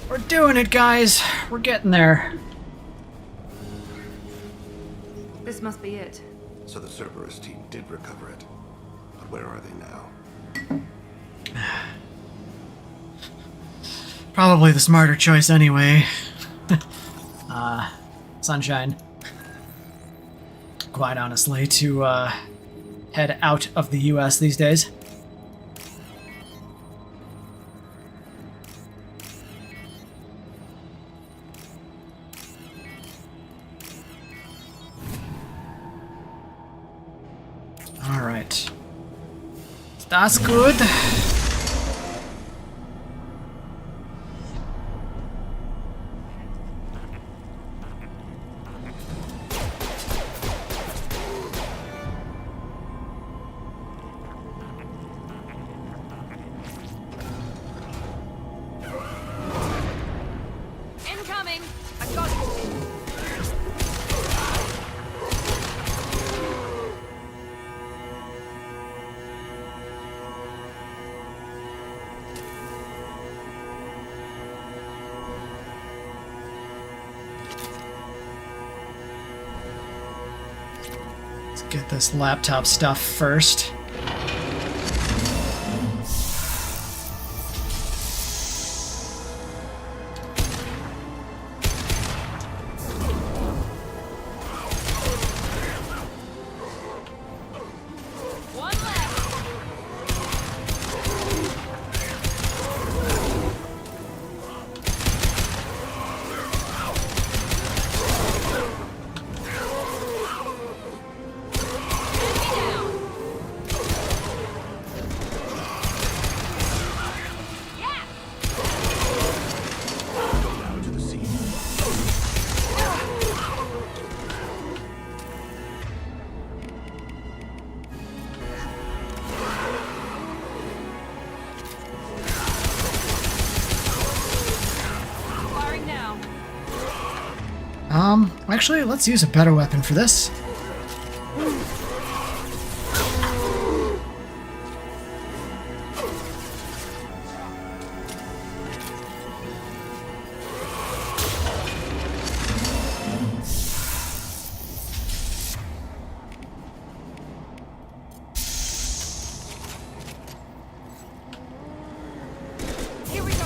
We're doing it, guys. We're getting there. This must be it. So the Cerberus team did recover it. But where are they now? Probably the smarter choice anyway. Sunshine. Quite honestly, to head out of the US these days. Alright. That's good. Incoming! I got it. Let's get this laptop stuff first. One left. Now to the scene. Firing now. Actually, let's use a better weapon for this. Here we go.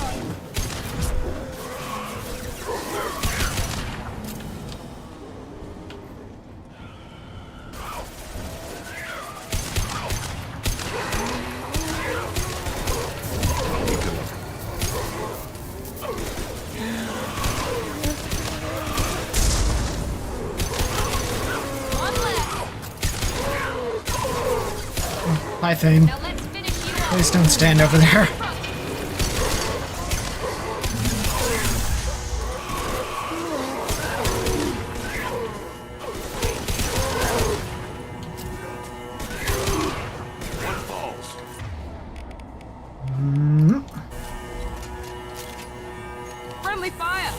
One left. Hi, Thane. Now let's finish you off. Please don't stand over there. One falls. Friendly fire.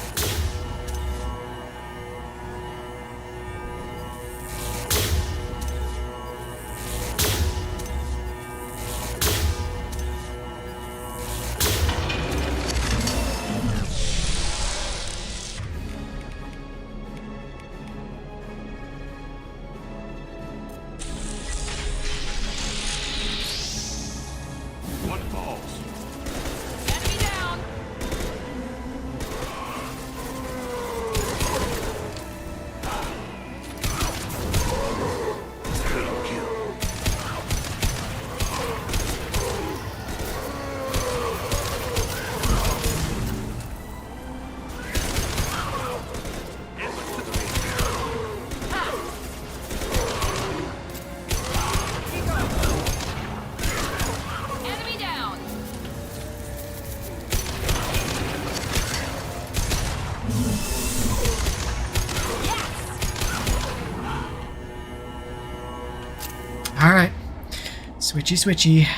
Switchy, switchy.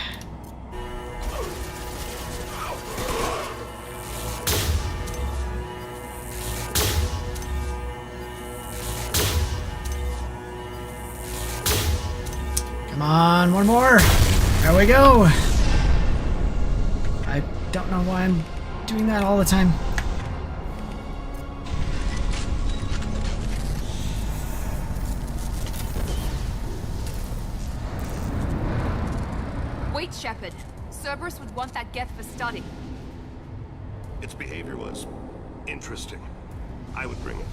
Come on, one more. There we go. I don't know why I'm doing that all the time. Wait, Shepard. Cerberus would want that Geth for study. Its behavior was interesting. I would bring it.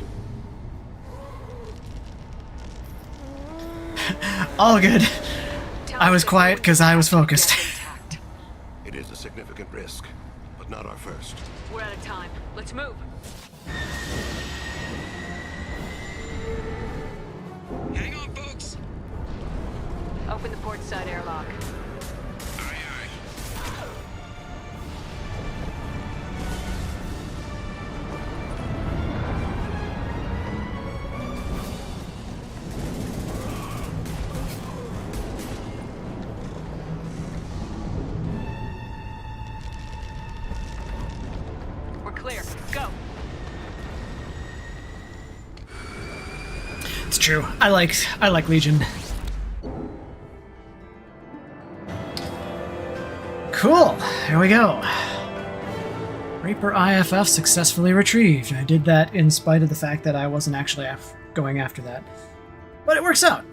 All good. I was quiet because I was focused. It is a significant risk, but not our first. We're out of time. Let's move. Hang on, folks. Open the port side airlock. We're clear. Go. It's true. I like Legion. Cool. Here we go. Reaper IFF successfully retrieved. I did that in spite of the fact that I wasn't actually going after that. But it works out.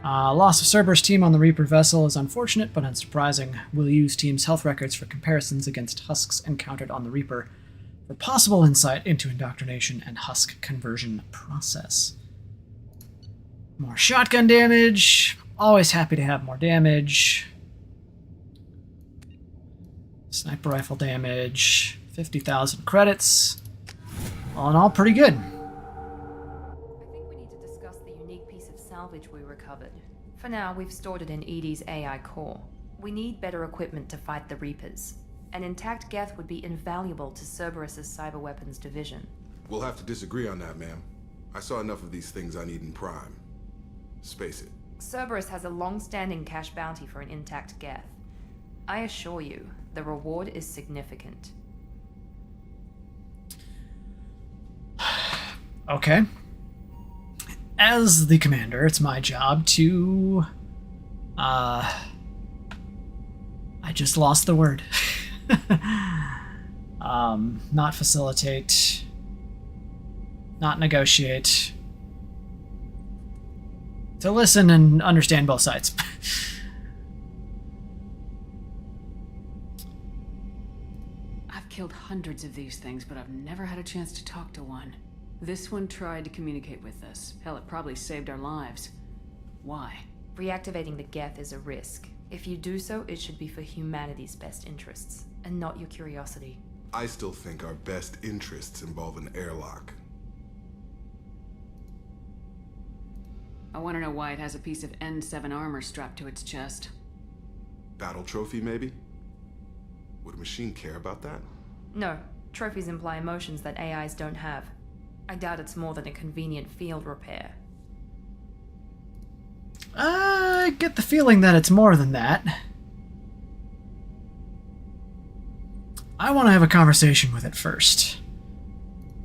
Loss of Cerberus team on the Reaper vessel is unfortunate, but unsurprising. We'll use team's health records for comparisons against husks encountered on the Reaper for possible insight into indoctrination and husk conversion process. More shotgun damage. Always happy to have more damage. Sniper rifle damage. 50,000 credits. All in all, pretty good. I think we need to discuss the unique piece of salvage we recovered. For now, we've stored it in EDI's AI core. We need better equipment to fight the Reapers. An intact Geth would be invaluable to Cerberus's cyber weapons division. We'll have to disagree on that, ma'am. I saw enough of these things on Eden Prime. Space it. Cerberus has a long-standing cash bounty for an intact Geth. I assure you, the reward is significant. Okay. As the commander, it's my job to... I just lost the word. Not facilitate. Not negotiate. To listen and understand both sides. I've killed hundreds of these things, but I've never had a chance to talk to one. This one tried to communicate with us. Hell, it probably saved our lives. Why? Reactivating the Geth is a risk. If you do so, it should be for humanity's best interests, and not your curiosity. I still think our best interests involve an airlock. I want to know why it has a piece of N7 armor strapped to its chest. Battle trophy, maybe? Would a machine care about that? No, trophies imply emotions that AIs don't have. I doubt it's more than a convenient field repair. I get the feeling that it's more than that. I want to have a conversation with it first.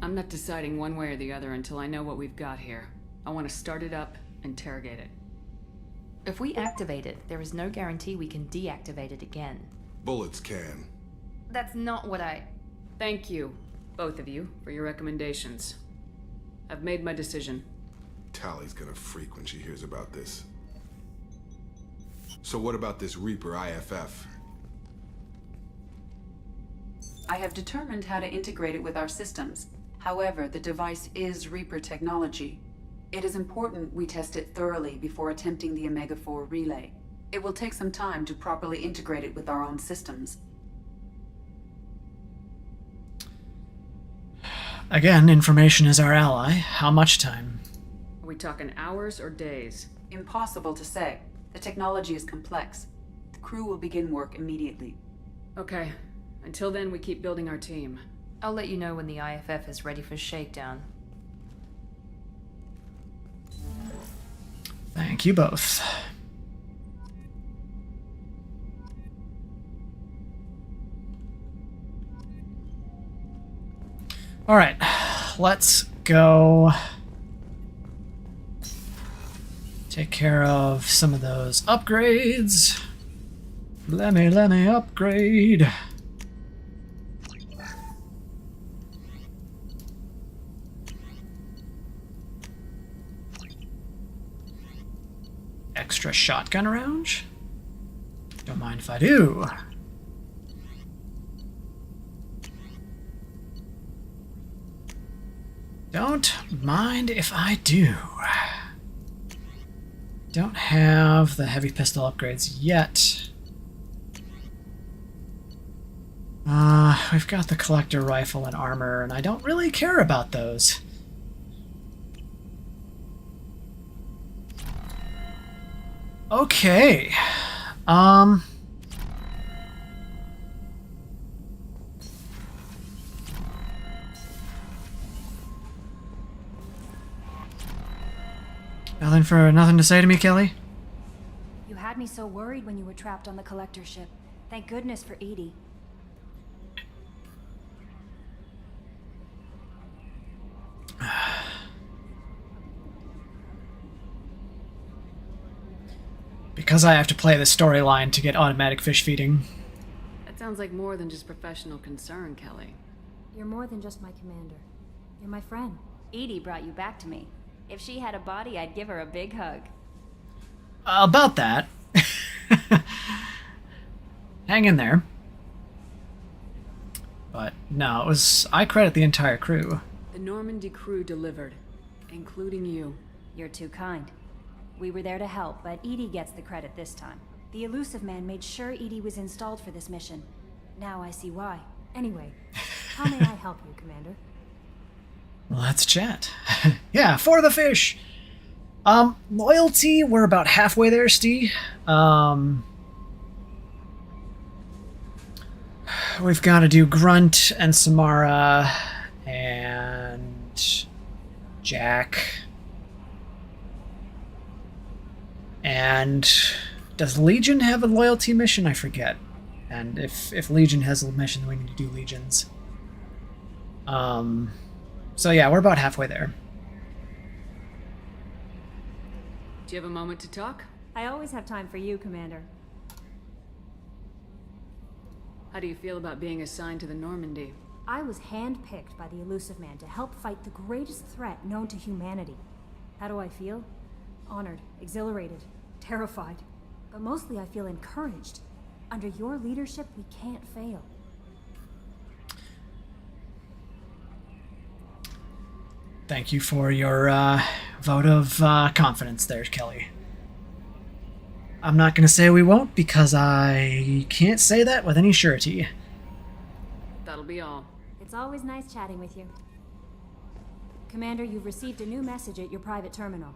I'm not deciding one way or the other until I know what we've got here. I want to start it up, interrogate it. If we activate it, there is no guarantee we can deactivate it again. Bullets can. That's not what I... Thank you, both of you, for your recommendations. I've made my decision. Tally's gonna freak when she hears about this. So what about this Reaper IFF? I have determined how to integrate it with our systems. However, the device is Reaper technology. It is important we test it thoroughly before attempting the Omega-4 relay. It will take some time to properly integrate it with our own systems. Again, information is our ally. How much time? Are we talking hours or days? Impossible to say. The technology is complex. The crew will begin work immediately. Okay. Until then, we keep building our team. I'll let you know when the IFF is ready for shakedown. Thank you both. Alright, let's go take care of some of those upgrades. Let me upgrade. Extra shotgun round? Don't mind if I do. Don't mind if I do. Don't have the heavy pistol upgrades yet. We've got the collector rifle and armor, and I don't really care about those. Okay. Nothing to say to me, Kelly? You had me so worried when you were trapped on the collector ship. Thank goodness for Edie. Because I have to play the storyline to get automatic fish feeding. That sounds like more than just professional concern, Kelly. You're more than just my commander. You're my friend. Edie brought you back to me. If she had a body, I'd give her a big hug. About that. Hang in there. But no, I credit the entire crew. The Normandy crew delivered, including you. You're too kind. We were there to help, but Edie gets the credit this time. The Elusive Man made sure Edie was installed for this mission. Now I see why. Anyway, how may I help you, Commander? Let's chat. Yeah, for the fish! Loyalty, we're about halfway there, Steve. We've got to do Grunt and Samara and Jack. And does Legion have a loyalty mission? I forget. And if Legion has a mission, then we need to do Legions. So yeah, we're about halfway there. Do you have a moment to talk? I always have time for you, Commander. How do you feel about being assigned to the Normandy? I was handpicked by the Elusive Man to help fight the greatest threat known to humanity. How do I feel? Honored, exhilarated, terrified. But mostly I feel encouraged. Under your leadership, we can't fail. Thank you for your vote of confidence there, Kelly. I'm not going to say we won't, because I can't say that with any surety. That'll be all. It's always nice chatting with you. Commander, you've received a new message at your private terminal.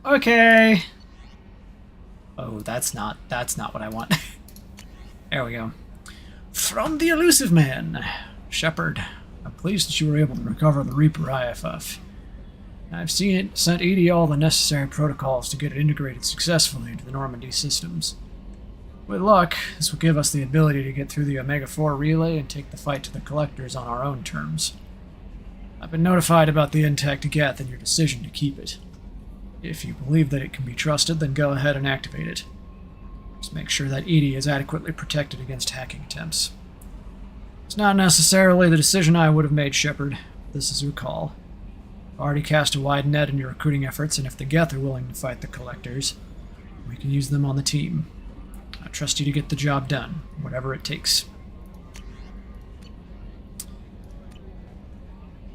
Okay. Oh, that's not what I want. There we go. From the Elusive Man. Shepard, I'm pleased that you were able to recover the Reaper IFF. I've sent Edie all the necessary protocols to get it integrated successfully into the Normandy systems. With luck, this will give us the ability to get through the Omega-4 relay and take the fight to the Collectors on our own terms. I've been notified about the intact Geth and your decision to keep it. If you believe that it can be trusted, then go ahead and activate it. Just make sure that Edie is adequately protected against hacking attempts. It's not necessarily the decision I would have made, Shepard. This is your call. I've already cast a wide net in your recruiting efforts, and if the Geth are willing to fight the Collectors, we can use them on the team. I trust you to get the job done, whatever it takes.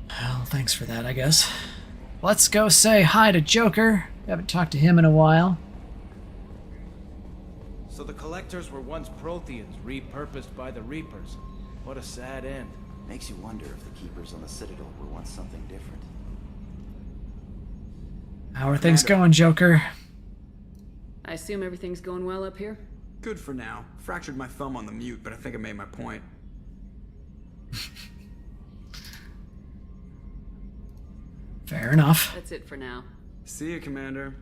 Well, thanks for that, I guess. Let's go say hi to Joker. Haven't talked to him in a while. So the Collectors were once Protheans, repurposed by the Reapers. What a sad end. Makes you wonder if the Keepers on the Citadel were once something different. How are things going, Joker? I assume everything's going well up here? Good for now. Fractured my thumb on the mute, but I think I made my point. Fair enough. That's it for now. See you, Commander.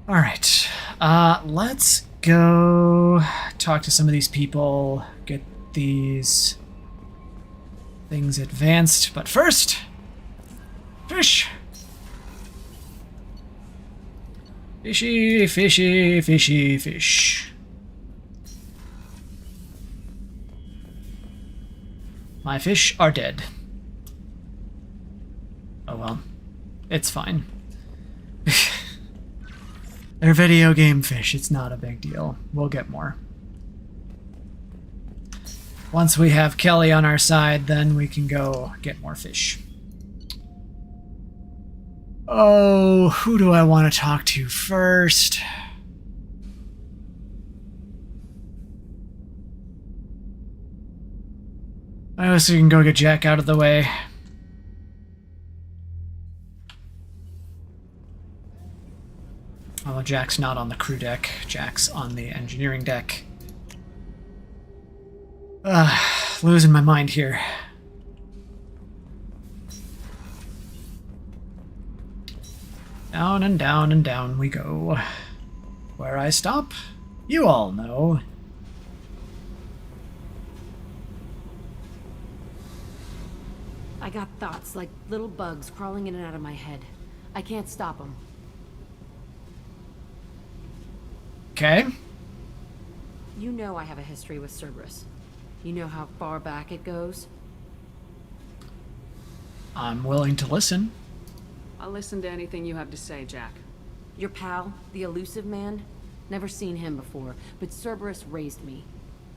Alright. Let's go talk to some of these people, get these things advanced. But first, fish! Fishy, fishy, fishy, fish. My fish are dead. Oh well. It's fine. They're video game fish. It's not a big deal. We'll get more. Once we have Kelly on our side, then we can go get more fish. Oh, who do I want to talk to first? I guess we can go get Jack out of the way. Oh, Jack's not on the crew deck. Jack's on the engineering deck. Losing my mind here. Down and down and down we go. Where I stop, you all know. I got thoughts like little bugs crawling in and out of my head. I can't stop them. Okay. You know I have a history with Cerberus. You know how far back it goes? I'm willing to listen. I'll listen to anything you have to say, Jack. Your pal, the elusive man? Never seen him before, but Cerberus raised me.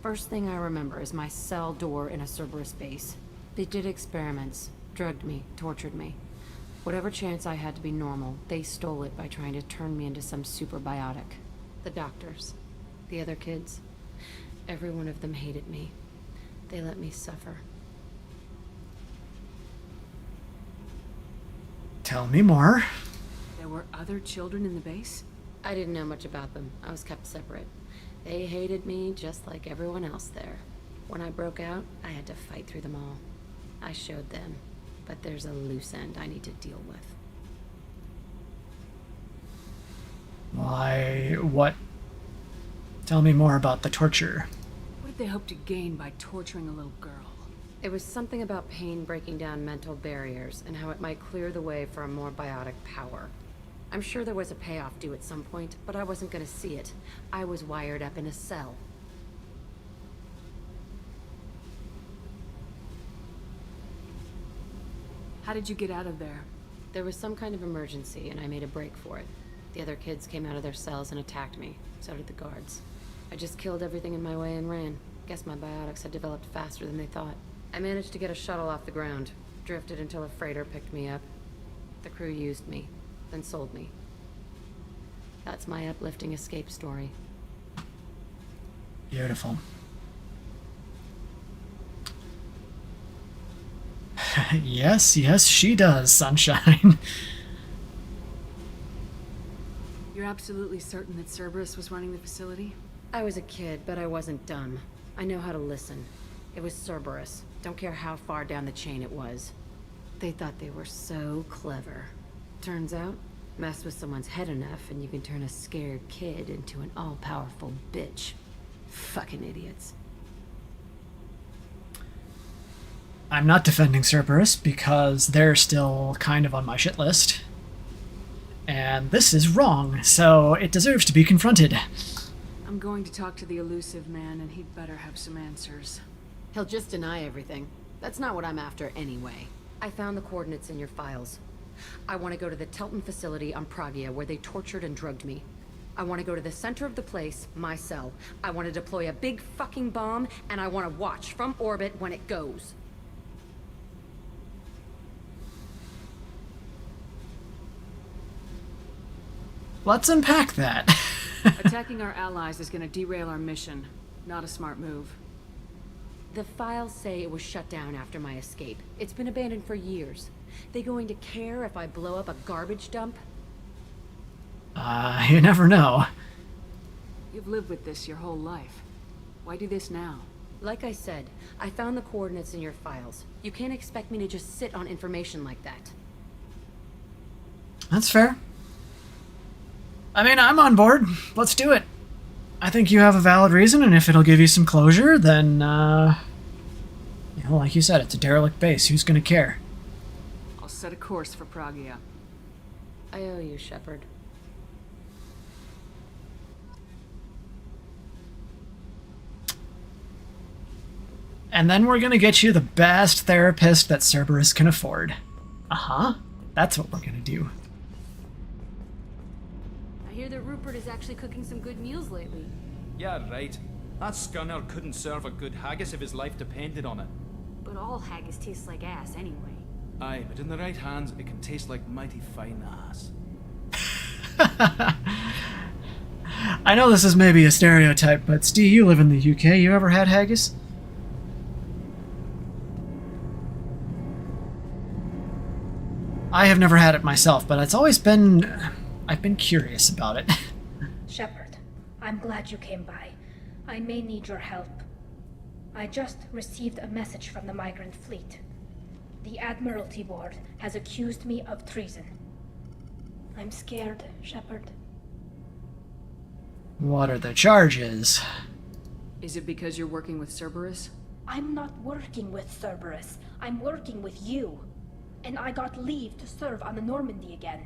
First thing I remember is my cell door in a Cerberus base. They did experiments, drugged me, tortured me. Whatever chance I had to be normal, they stole it by trying to turn me into some superbiotic. The doctors, the other kids, every one of them hated me. They let me suffer. Tell me more. There were other children in the base? I didn't know much about them. I was kept separate. They hated me just like everyone else there. When I broke out, I had to fight through them all. I showed them, but there's a loose end I need to deal with. What? Tell me more about the torture. What did they hope to gain by torturing a little girl? It was something about pain breaking down mental barriers and how it might clear the way for a more biotic power. I'm sure there was a payoff due at some point, but I wasn't going to see it. I was wired up in a cell. How did you get out of there? There was some kind of emergency, and I made a break for it. The other kids came out of their cells and attacked me. So did the guards. I just killed everything in my way and ran. Guess my biotics had developed faster than they thought. I managed to get a shuttle off the ground. Drifted until a freighter picked me up. The crew used me, then sold me. That's my uplifting escape story. Beautiful. Yes, yes, she does, Sunshine. You're absolutely certain that Cerberus was running the facility? I was a kid, but I wasn't dumb. I know how to listen. It was Cerberus. Don't care how far down the chain it was. They thought they were so clever. Turns out, mess with someone's head enough and you can turn a scared kid into an all-powerful bitch. Fucking idiots. I'm not defending Cerberus because they're still kind of on my shit list. And this is wrong, so it deserves to be confronted. I'm going to talk to the elusive man, and he'd better have some answers. He'll just deny everything. That's not what I'm after anyway. I found the coordinates in your files. I want to go to the Telton facility on Pragia where they tortured and drugged me. I want to go to the center of the place, my cell. I want to deploy a big fucking bomb, and I want to watch from orbit when it goes. Let's unpack that. Attacking our allies is going to derail our mission. Not a smart move. The files say it was shut down after my escape. It's been abandoned for years. They going to care if I blow up a garbage dump? You never know. You've lived with this your whole life. Why do this now? Like I said, I found the coordinates in your files. You can't expect me to just sit on information like that. That's fair. I mean, I'm on board. Let's do it. I think you have a valid reason, and if it'll give you some closure, then, like you said, it's a derelict base. Who's gonna care? I'll set a course for Pragia. I owe you, Shepard. And then we're gonna get you the best therapist that Cerberus can afford. Uh-huh. That's what we're gonna do. I hear that Rupert is actually cooking some good meals lately. Yeah, right. That scunner couldn't serve a good haggis if his life depended on it. But all haggis tastes like ass anyway. Aye, but in the right hands, it can taste like mighty fine ass. I know this is maybe a stereotype, but Steve, you live in the UK. You ever had haggis? I have never had it myself, but it's always been... I've been curious about it. Shepard, I'm glad you came by. I may need your help. I just received a message from the migrant fleet. The Admiralty Board has accused me of treason. I'm scared, Shepard. What are the charges? Is it because you're working with Cerberus? I'm not working with Cerberus. I'm working with you. And I got leave to serve on the Normandy again.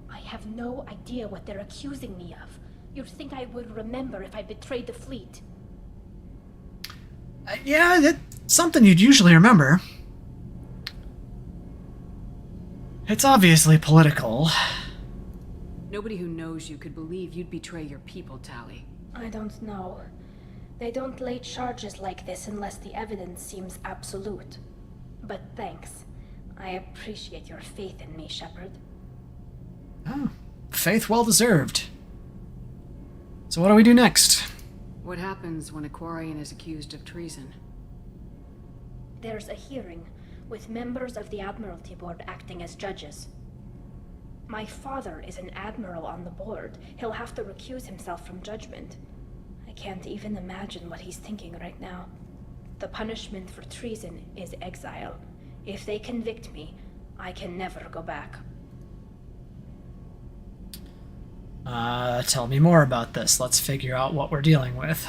I have no idea what they're accusing me of. You'd think I would remember if I betrayed the fleet. Yeah, it's something you'd usually remember. It's obviously political. Nobody who knows you could believe you'd betray your people, Tali. I don't know. They don't lay charges like this unless the evidence seems absolute. But thanks. I appreciate your faith in me, Shepard. Oh, faith well deserved. So what do we do next? What happens when a Quarian is accused of treason? There's a hearing, with members of the Admiralty Board acting as judges. My father is an admiral on the board. He'll have to recuse himself from judgment. I can't even imagine what he's thinking right now. The punishment for treason is exile. If they convict me, I can never go back. Tell me more about this. Let's figure out what we're dealing with.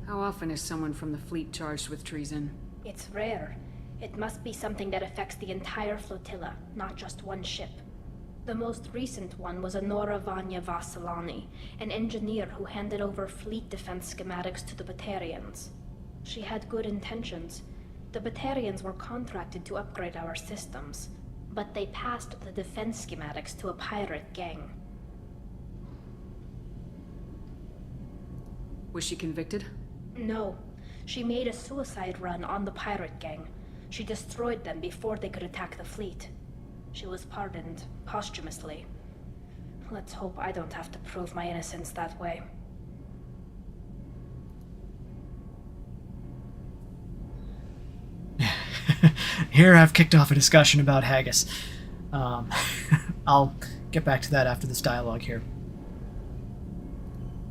How often is someone from the fleet charged with treason? It's rare. It must be something that affects the entire flotilla, not just one ship. The most recent one was Honora Vanya Vassilani, an engineer who handed over fleet defense schematics to the Batarians. She had good intentions. The Batarians were contracted to upgrade our systems, but they passed the defense schematics to a pirate gang. Was she convicted? No. She made a suicide run on the pirate gang. She destroyed them before they could attack the fleet. She was pardoned posthumously. Let's hope I don't have to prove my innocence that way. Here I've kicked off a discussion about haggis. I'll get back to that after this dialogue here.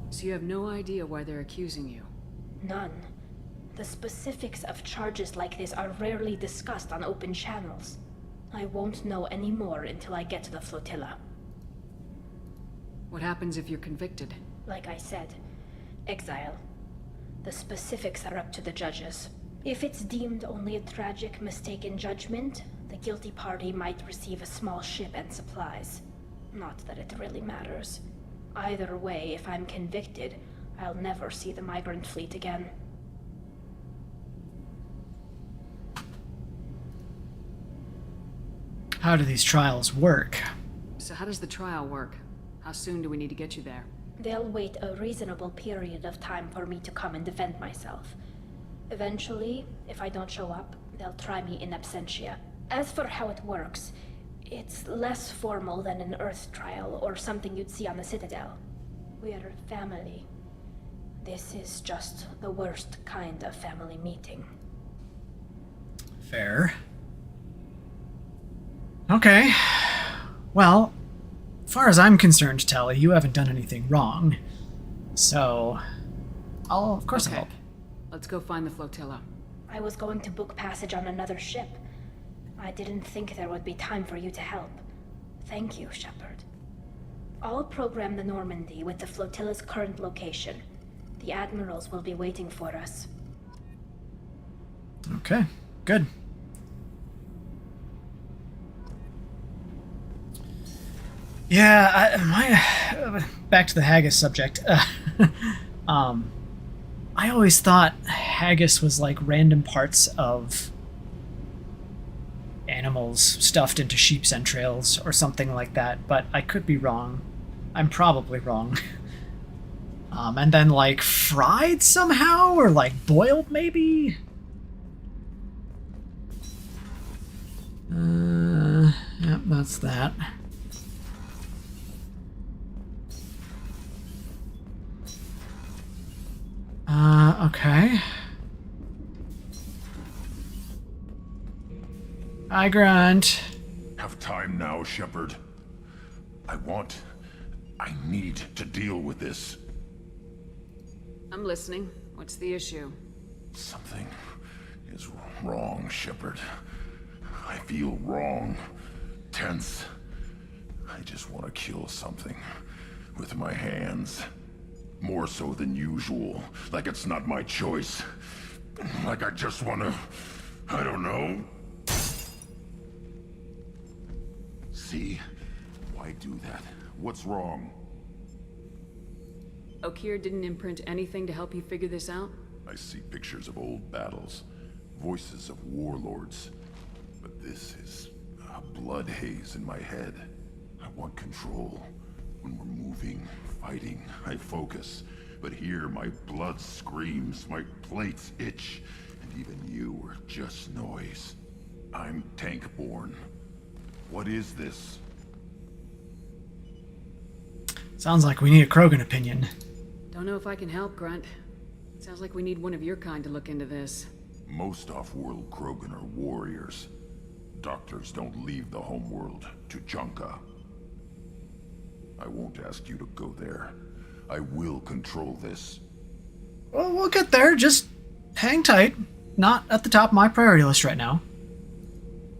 So you have no idea why they're accusing you? None. The specifics of charges like this are rarely discussed on open channels. I won't know any more until I get to the flotilla. What happens if you're convicted? Like I said, exile. The specifics are up to the judges. If it's deemed only a tragic mistake in judgment, the guilty party might receive a small ship and supplies. Not that it really matters. Either way, if I'm convicted, I'll never see the migrant fleet again. How do these trials work? So how does the trial work? How soon do we need to get you there? They'll wait a reasonable period of time for me to come and defend myself. Eventually, if I don't show up, they'll try me in absentia. As for how it works, it's less formal than an Earth trial or something you'd see on the Citadel. We're family. This is just the worst kind of family meeting. Fair. Okay. Well, as far as I'm concerned, Tali, you haven't done anything wrong. So, of course I'll help. Let's go find the flotilla. I was going to book passage on another ship. I didn't think there would be time for you to help. Thank you, Shepard. I'll program the Normandy with the flotilla's current location. The admirals will be waiting for us. Okay, good. Yeah, back to the haggis subject. I always thought haggis was like random parts of animals stuffed into sheep's entrails or something like that, but I could be wrong. I'm probably wrong. And then like fried somehow, or like boiled maybe? Yep, that's that. Okay. Hi, Grunt. Have time now, Shepard. I need to deal with this. I'm listening. What's the issue? Something is wrong, Shepard. I feel wrong. Tense. I just want to kill something. With my hands. More so than usual. Like it's not my choice. Like I just want to... I don't know. See? Why do that? What's wrong? Okeer didn't imprint anything to help you figure this out? I see pictures of old battles. Voices of warlords. But this is a blood haze in my head. I want control. When we're moving, fighting, I focus. But here, my blood screams, my plates itch, and even you are just noise. I'm tank-born. What is this? Sounds like we need a Krogan opinion. Don't know if I can help, Grunt. Sounds like we need one of your kind to look into this. Most off-world Krogan are warriors. Doctors don't leave the homeworld to Junka. I won't ask you to go there. I will control this. Well, we'll get there. Just hang tight. Not at the top of my priority list right now.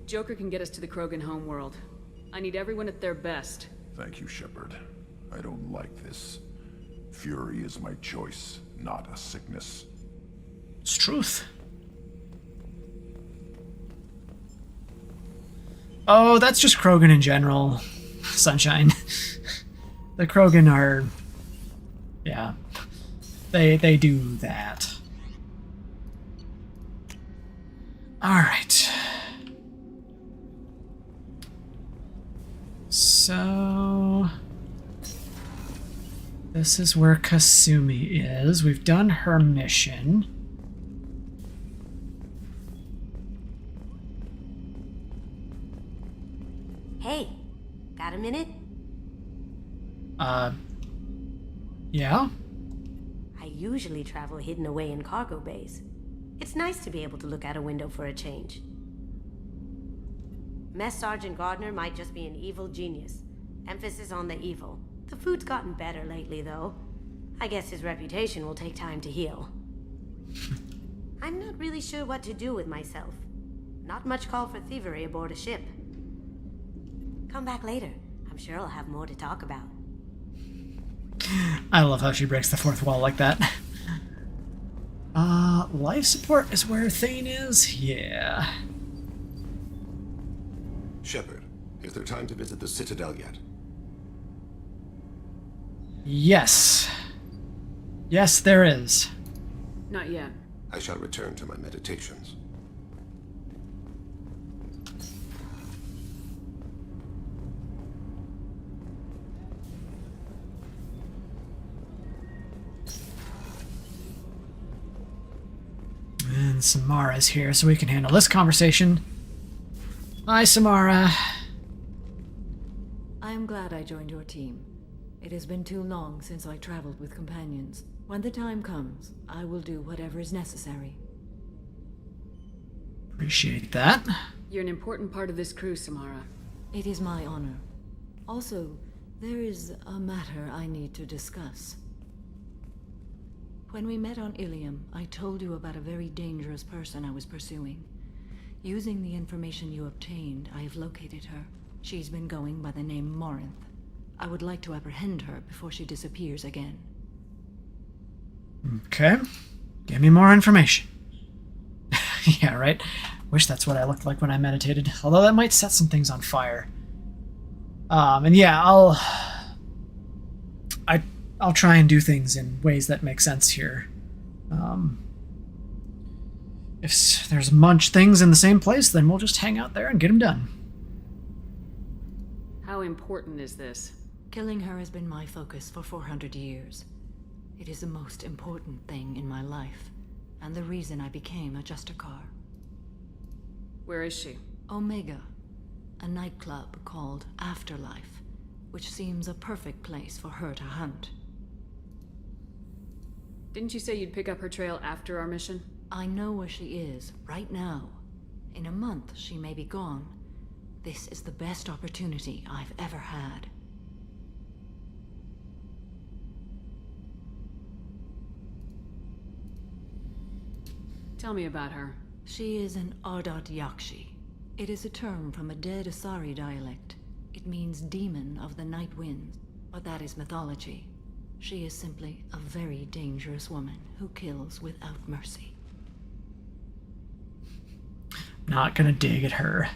Joker can get us to the Krogan homeworld. I need everyone at their best. Thank you, Shepard. I don't like this. Fury is my choice, not a sickness. It's truth. Oh, that's just Krogan in general. Sunshine. The Krogan are... yeah. They do that. Alright. So... this is where Kasumi is. We've done her mission. Hey, got a minute? Yeah? I usually travel hidden away in cargo bays. It's nice to be able to look out a window for a change. Mess Sergeant Gardner might just be an evil genius. Emphasis on the evil. The food's gotten better lately, though. I guess his reputation will take time to heal. I'm not really sure what to do with myself. Not much call for thievery aboard a ship. Come back later. I'm sure I'll have more to talk about. I love how she breaks the fourth wall like that. Life support is where Thane is? Yeah. Shepard, is there time to visit the Citadel yet? Yes. Yes, there is. Not yet. I shall return to my meditations. And Samara's here, so we can handle this conversation. Hi, Samara. I am glad I joined your team. It has been too long since I traveled with companions. When the time comes, I will do whatever is necessary. Appreciate that. You're an important part of this crew, Samara. It is my honor. Also, there is a matter I need to discuss. When we met on Ilium, I told you about a very dangerous person I was pursuing. Using the information you obtained, I have located her. She's been going by the name Morinth. I would like to apprehend her before she disappears again. Okay. Give me more information. Yeah, right? Wish that's what I looked like when I meditated. Although that might set some things on fire. And yeah, I'll try and do things in ways that make sense here. If there's a bunch of things in the same place, then we'll just hang out there and get them done. How important is this? Killing her has been my focus for 400 years. It is the most important thing in my life, and the reason I became a Justicar. Where is she? Omega, a nightclub called Afterlife, which seems a perfect place for her to hunt. Didn't you say you'd pick up her trail after our mission? I know where she is, right now. In a month, she may be gone. This is the best opportunity I've ever had. Tell me about her. She is an Ardat Yakshi. It is a term from a dead Asari dialect. It means demon of the night winds, but that is mythology. She is simply a very dangerous woman who kills without mercy. Not gonna dig at her.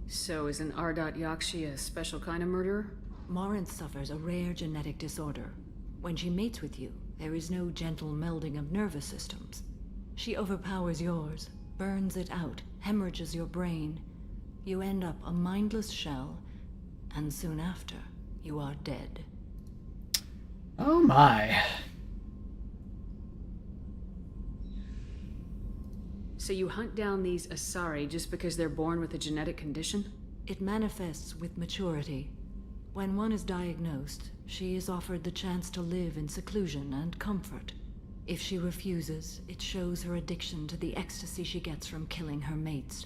So is an Ardat Yakshi a special kind of murderer? Morinth suffers a rare genetic disorder. When she mates with you, there is no gentle melding of nervous systems. She overpowers yours, burns it out, hemorrhages your brain. You end up a mindless shell, and soon after, you are dead. Oh my. So you hunt down these Asari just because they're born with a genetic condition? It manifests with maturity. When one is diagnosed, she is offered the chance to live in seclusion and comfort. If she refuses, it shows her addiction to the ecstasy she gets from killing her mates.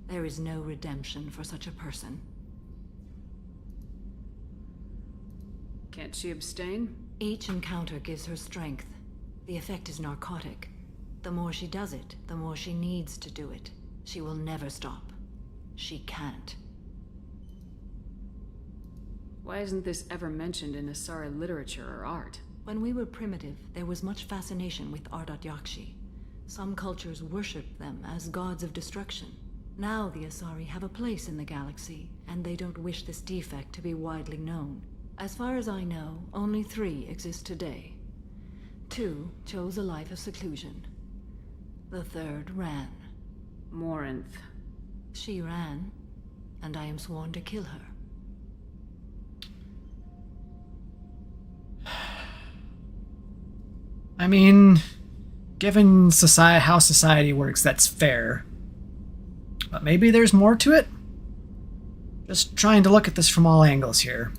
There is no redemption for such a person. Can't she abstain? Each encounter gives her strength. The effect is narcotic. The more she does it, the more she needs to do it. She will never stop. She can't. Why isn't this ever mentioned in Asari literature or art? When we were primitive, there was much fascination with Ardat Yakshi. Some cultures worshipped them as gods of destruction. Now the Asari have a place in the galaxy, and they don't wish this defect to be widely known. As far as I know, only 3 exist today. 2 chose a life of seclusion. The 3rd ran. Morinth. She ran, and I am sworn to kill her. I mean, given how society works, that's fair. But maybe there's more to it? Just trying to look at this from all angles here.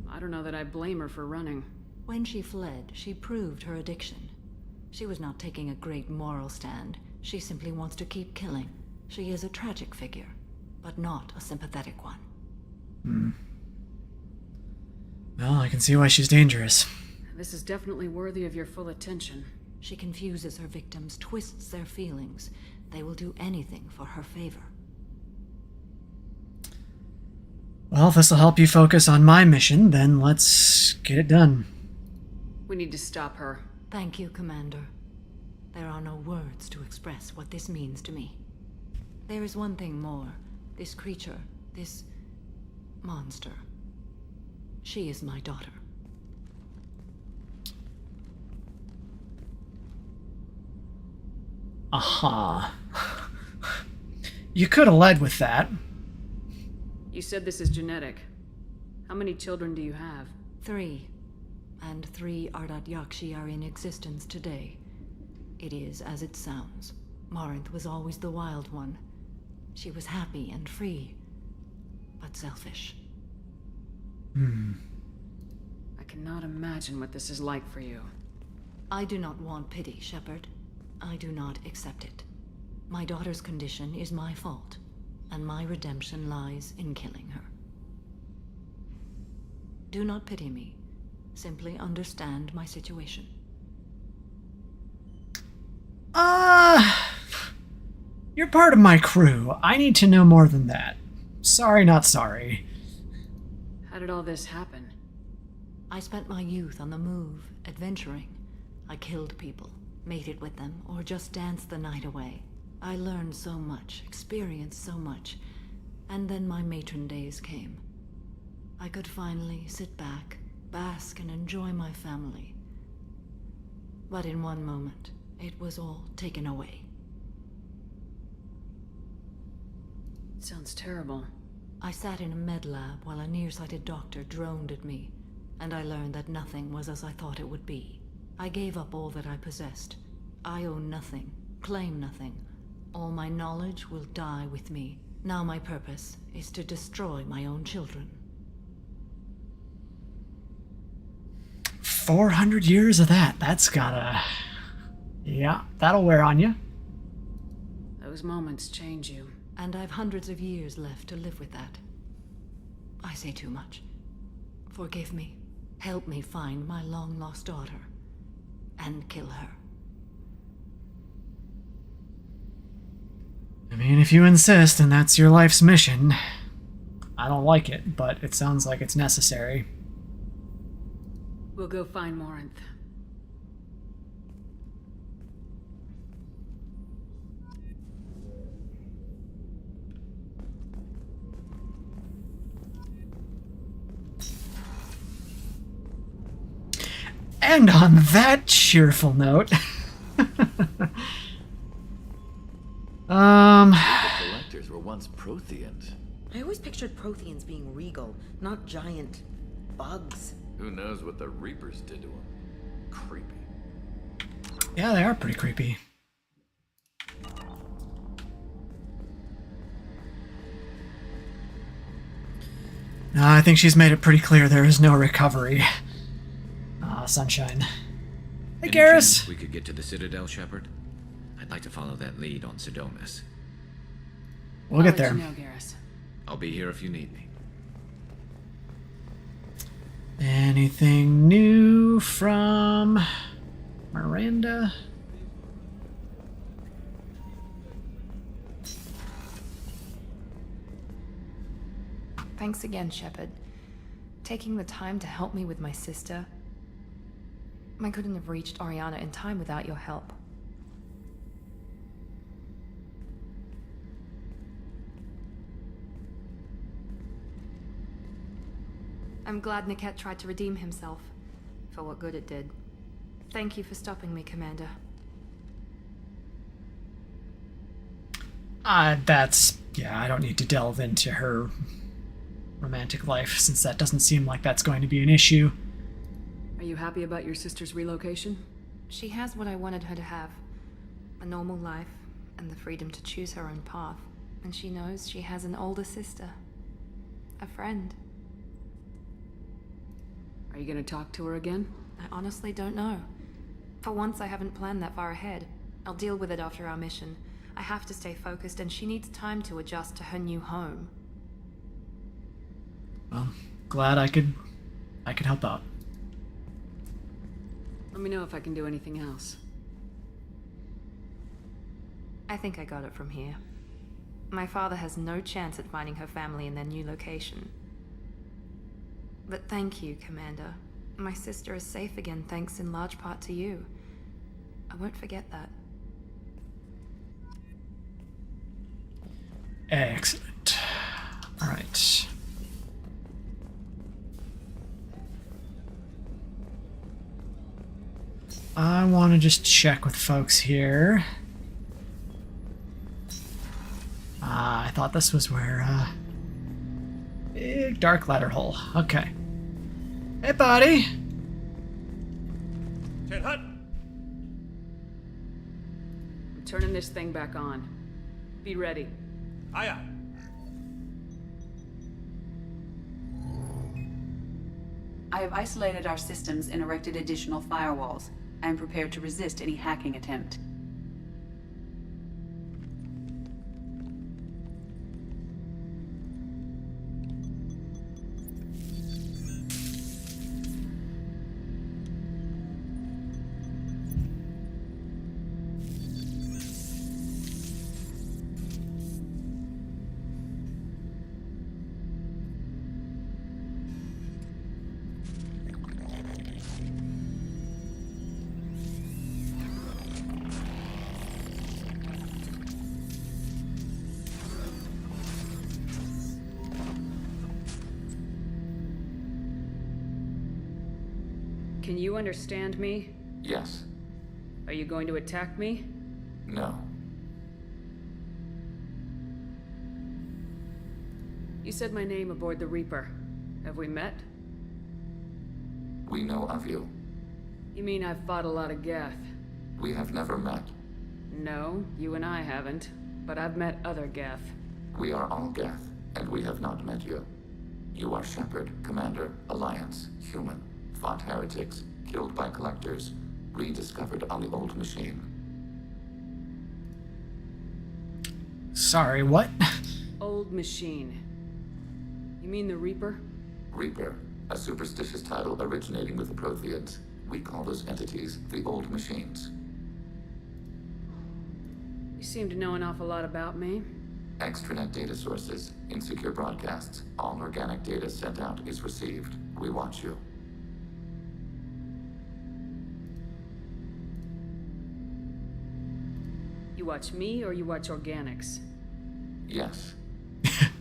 I don't know that I blame her for running. When she fled, she proved her addiction. She was not taking a great moral stand. She simply wants to keep killing. She is a tragic figure, but not a sympathetic one. Well, I can see why she's dangerous. This is definitely worthy of your full attention. She confuses her victims, twists their feelings. They will do anything for her favor. Well, if this will help you focus on my mission, then let's get it done. We need to stop her. Thank you, Commander. There are no words to express what this means to me. There is one thing more. This creature, this monster. She is my daughter. Aha. You could have led with that. You said this is genetic. How many children do you have? 3. And 3 Ardat Yakshi are in existence today. It is as it sounds. Morinth was always the wild one. She was happy and free, but selfish. I cannot imagine what this is like for you. I do not want pity, Shepard. I do not accept it. My daughter's condition is my fault, and my redemption lies in killing her. Do not pity me. Simply understand my situation. You're part of my crew. I need to know more than that. Sorry, not sorry. How did all this happen? I spent my youth on the move, adventuring. I killed people, mated with them, or just danced the night away. I learned so much, experienced so much, and then my matron days came. I could finally sit back, bask, and enjoy my family. But in one moment, it was all taken away. Sounds terrible. I sat in a med lab while a nearsighted doctor droned at me, and I learned that nothing was as I thought it would be. I gave up all that I possessed. I own nothing, claim nothing. All my knowledge will die with me. Now my purpose is to destroy my own children. 400 years of that. That's gotta... Yeah, that'll wear on you. Those moments change you. And I've hundreds of years left to live with that. I say too much. Forgive me. Help me find my long-lost daughter. And kill her. I mean, if you insist and that's your life's mission, I don't like it, but it sounds like it's necessary. We'll go find Morinth. And on that cheerful note, The collectors were once Protheans. I always pictured Protheans being regal, not giant bugs. Who knows what the Reapers did to them? Creepy. yeah, they are pretty creepy. I think she's made it pretty clear there is no recovery. Sunshine. Hey, Any Garrus. chance we could get to the Citadel, Shepard? I'd like to follow that lead on Sedomus. We'll get there. I'll let you know, Garrus. I'll be here if you need me. Anything new from Miranda? Thanks again, Shepard. Taking the time to help me with my sister. I couldn't have reached Oriana in time without your help. I'm glad Niket tried to redeem himself, for what good it did. Thank you for stopping me, Commander. Yeah, I don't need to delve into her romantic life, since that doesn't seem like that's going to be an issue. Are you happy about your sister's relocation? She has what I wanted her to have. A normal life, and the freedom to choose her own path. And she knows she has an older sister. A friend. Are you gonna talk to her again? I honestly don't know. For once, I haven't planned that far ahead. I'll deal with it after our mission. I have to stay focused, and she needs time to adjust to her new home. Well, glad I could help out. Let me know if I can do anything else. I think I got it from here. My father has no chance at finding her family in their new location. But thank you, Commander. My sister is safe again thanks in large part to you. I won't forget that. Excellent. All right. I want to just check with folks here. I thought this was where, big dark ladder hole. Okay. Hey, buddy. I'm turning this thing back on. Be ready. Aye, aye. I have isolated our systems and erected additional firewalls. I am prepared to resist any hacking attempt. Can you understand me? Yes. Are you going to attack me? No. You said my name aboard the Reaper. Have we met? We know of you. You mean I've fought a lot of Geth? We have never met. No, you and I haven't. But I've met other Geth. We are all Geth, and we have not met you. You are Shepard, Commander, Alliance, human, fought heretics, killed by collectors, rediscovered on the old machine. Sorry, what? Old machine. You mean the Reaper? Reaper, a superstitious title originating with the Protheans. We call those entities the old machines. You seem to know an awful lot about me. Extranet data sources, insecure broadcasts, all organic data sent out is received. We watch you. You watch me or you watch organics? Yes.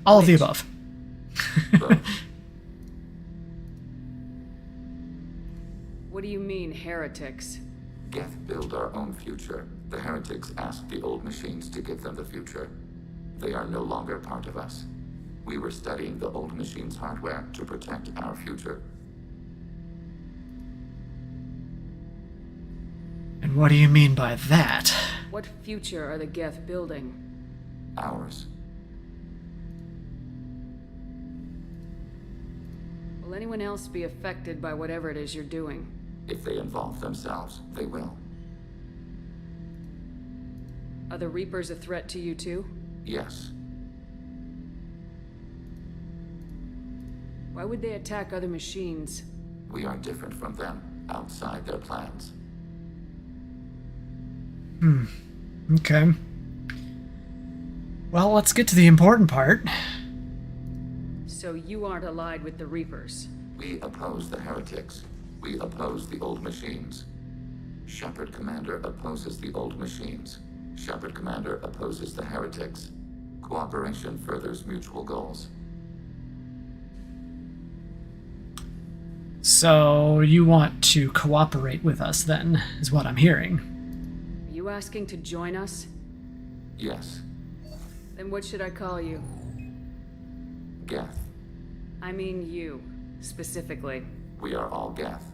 All of the above. What do you mean, heretics? Geth build our own future. The heretics asked the old machines to give them the future. They are no longer part of us. We were studying the old machines' hardware to protect our future. And what do you mean by that? What future are the Geth building? Ours. Will anyone else be affected by whatever it is you're doing? If they involve themselves, they will. Are the Reapers a threat to you too? Yes. Why would they attack other machines? We are different from them, outside their plans. Okay. Well, let's get to the important part. So you aren't allied with the Reapers? We oppose the heretics. We oppose the old machines. Shepard Commander opposes the old machines. Shepard Commander opposes the heretics. Cooperation furthers mutual goals. So you want to cooperate with us then, is what I'm hearing. Are you asking to join us? Yes. Then what should I call you? Geth. I mean you, specifically. We are all Geth.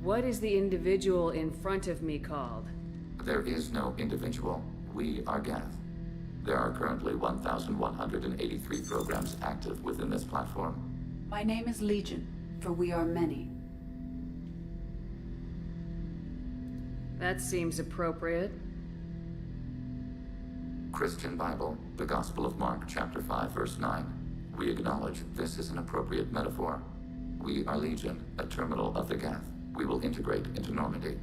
What is the individual in front of me called? There is no individual. We are Geth. There are currently 1,183 programs active within this platform. My name is Legion, for we are many. That seems appropriate. Christian Bible, the Gospel of Mark, chapter 5, verse 9. We acknowledge this is an appropriate metaphor. We are Legion, a terminal of the Geth. We will integrate into Normandy.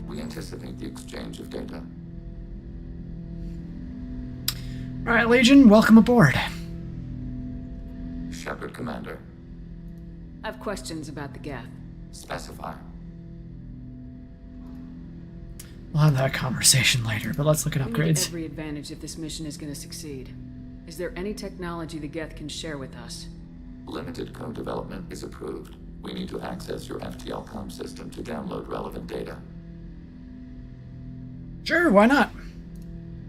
We anticipate the exchange of data. All right, Legion, welcome aboard. Shepard Commander. I have questions about the Geth. Specify. We'll have that conversation later, but let's look at We upgrades. need every advantage if this mission is going to succeed. Is there any technology the Geth can share with us? Limited co-development is approved. We need to access your FTL-COM system to download relevant data. Sure, why not?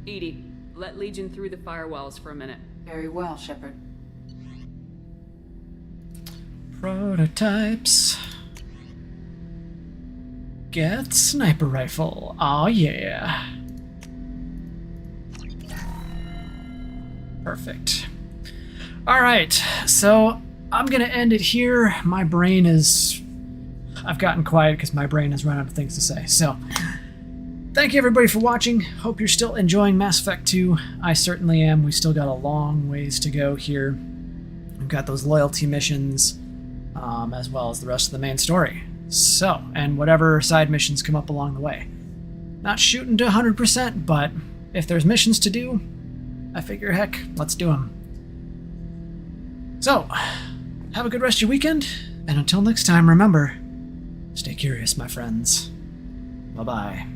EDI, let Legion through the firewalls for a minute. Very well, Shepard. Prototypes. Geth sniper rifle. Aw, yeah. Perfect. Alright, so I'm gonna end it here. My brain is... I've gotten quiet because my brain has run out of things to say. So, thank you everybody for watching. Hope you're still enjoying Mass Effect 2. I certainly am. We still got a long ways to go here. We've got those loyalty missions, as well as the rest of the main story. So, and whatever side missions come up along the way. Not shooting to 100%, but if there's missions to do, I figure, heck, let's do them. So, have a good rest of your weekend, and until next time, remember, stay curious, my friends. Bye-bye.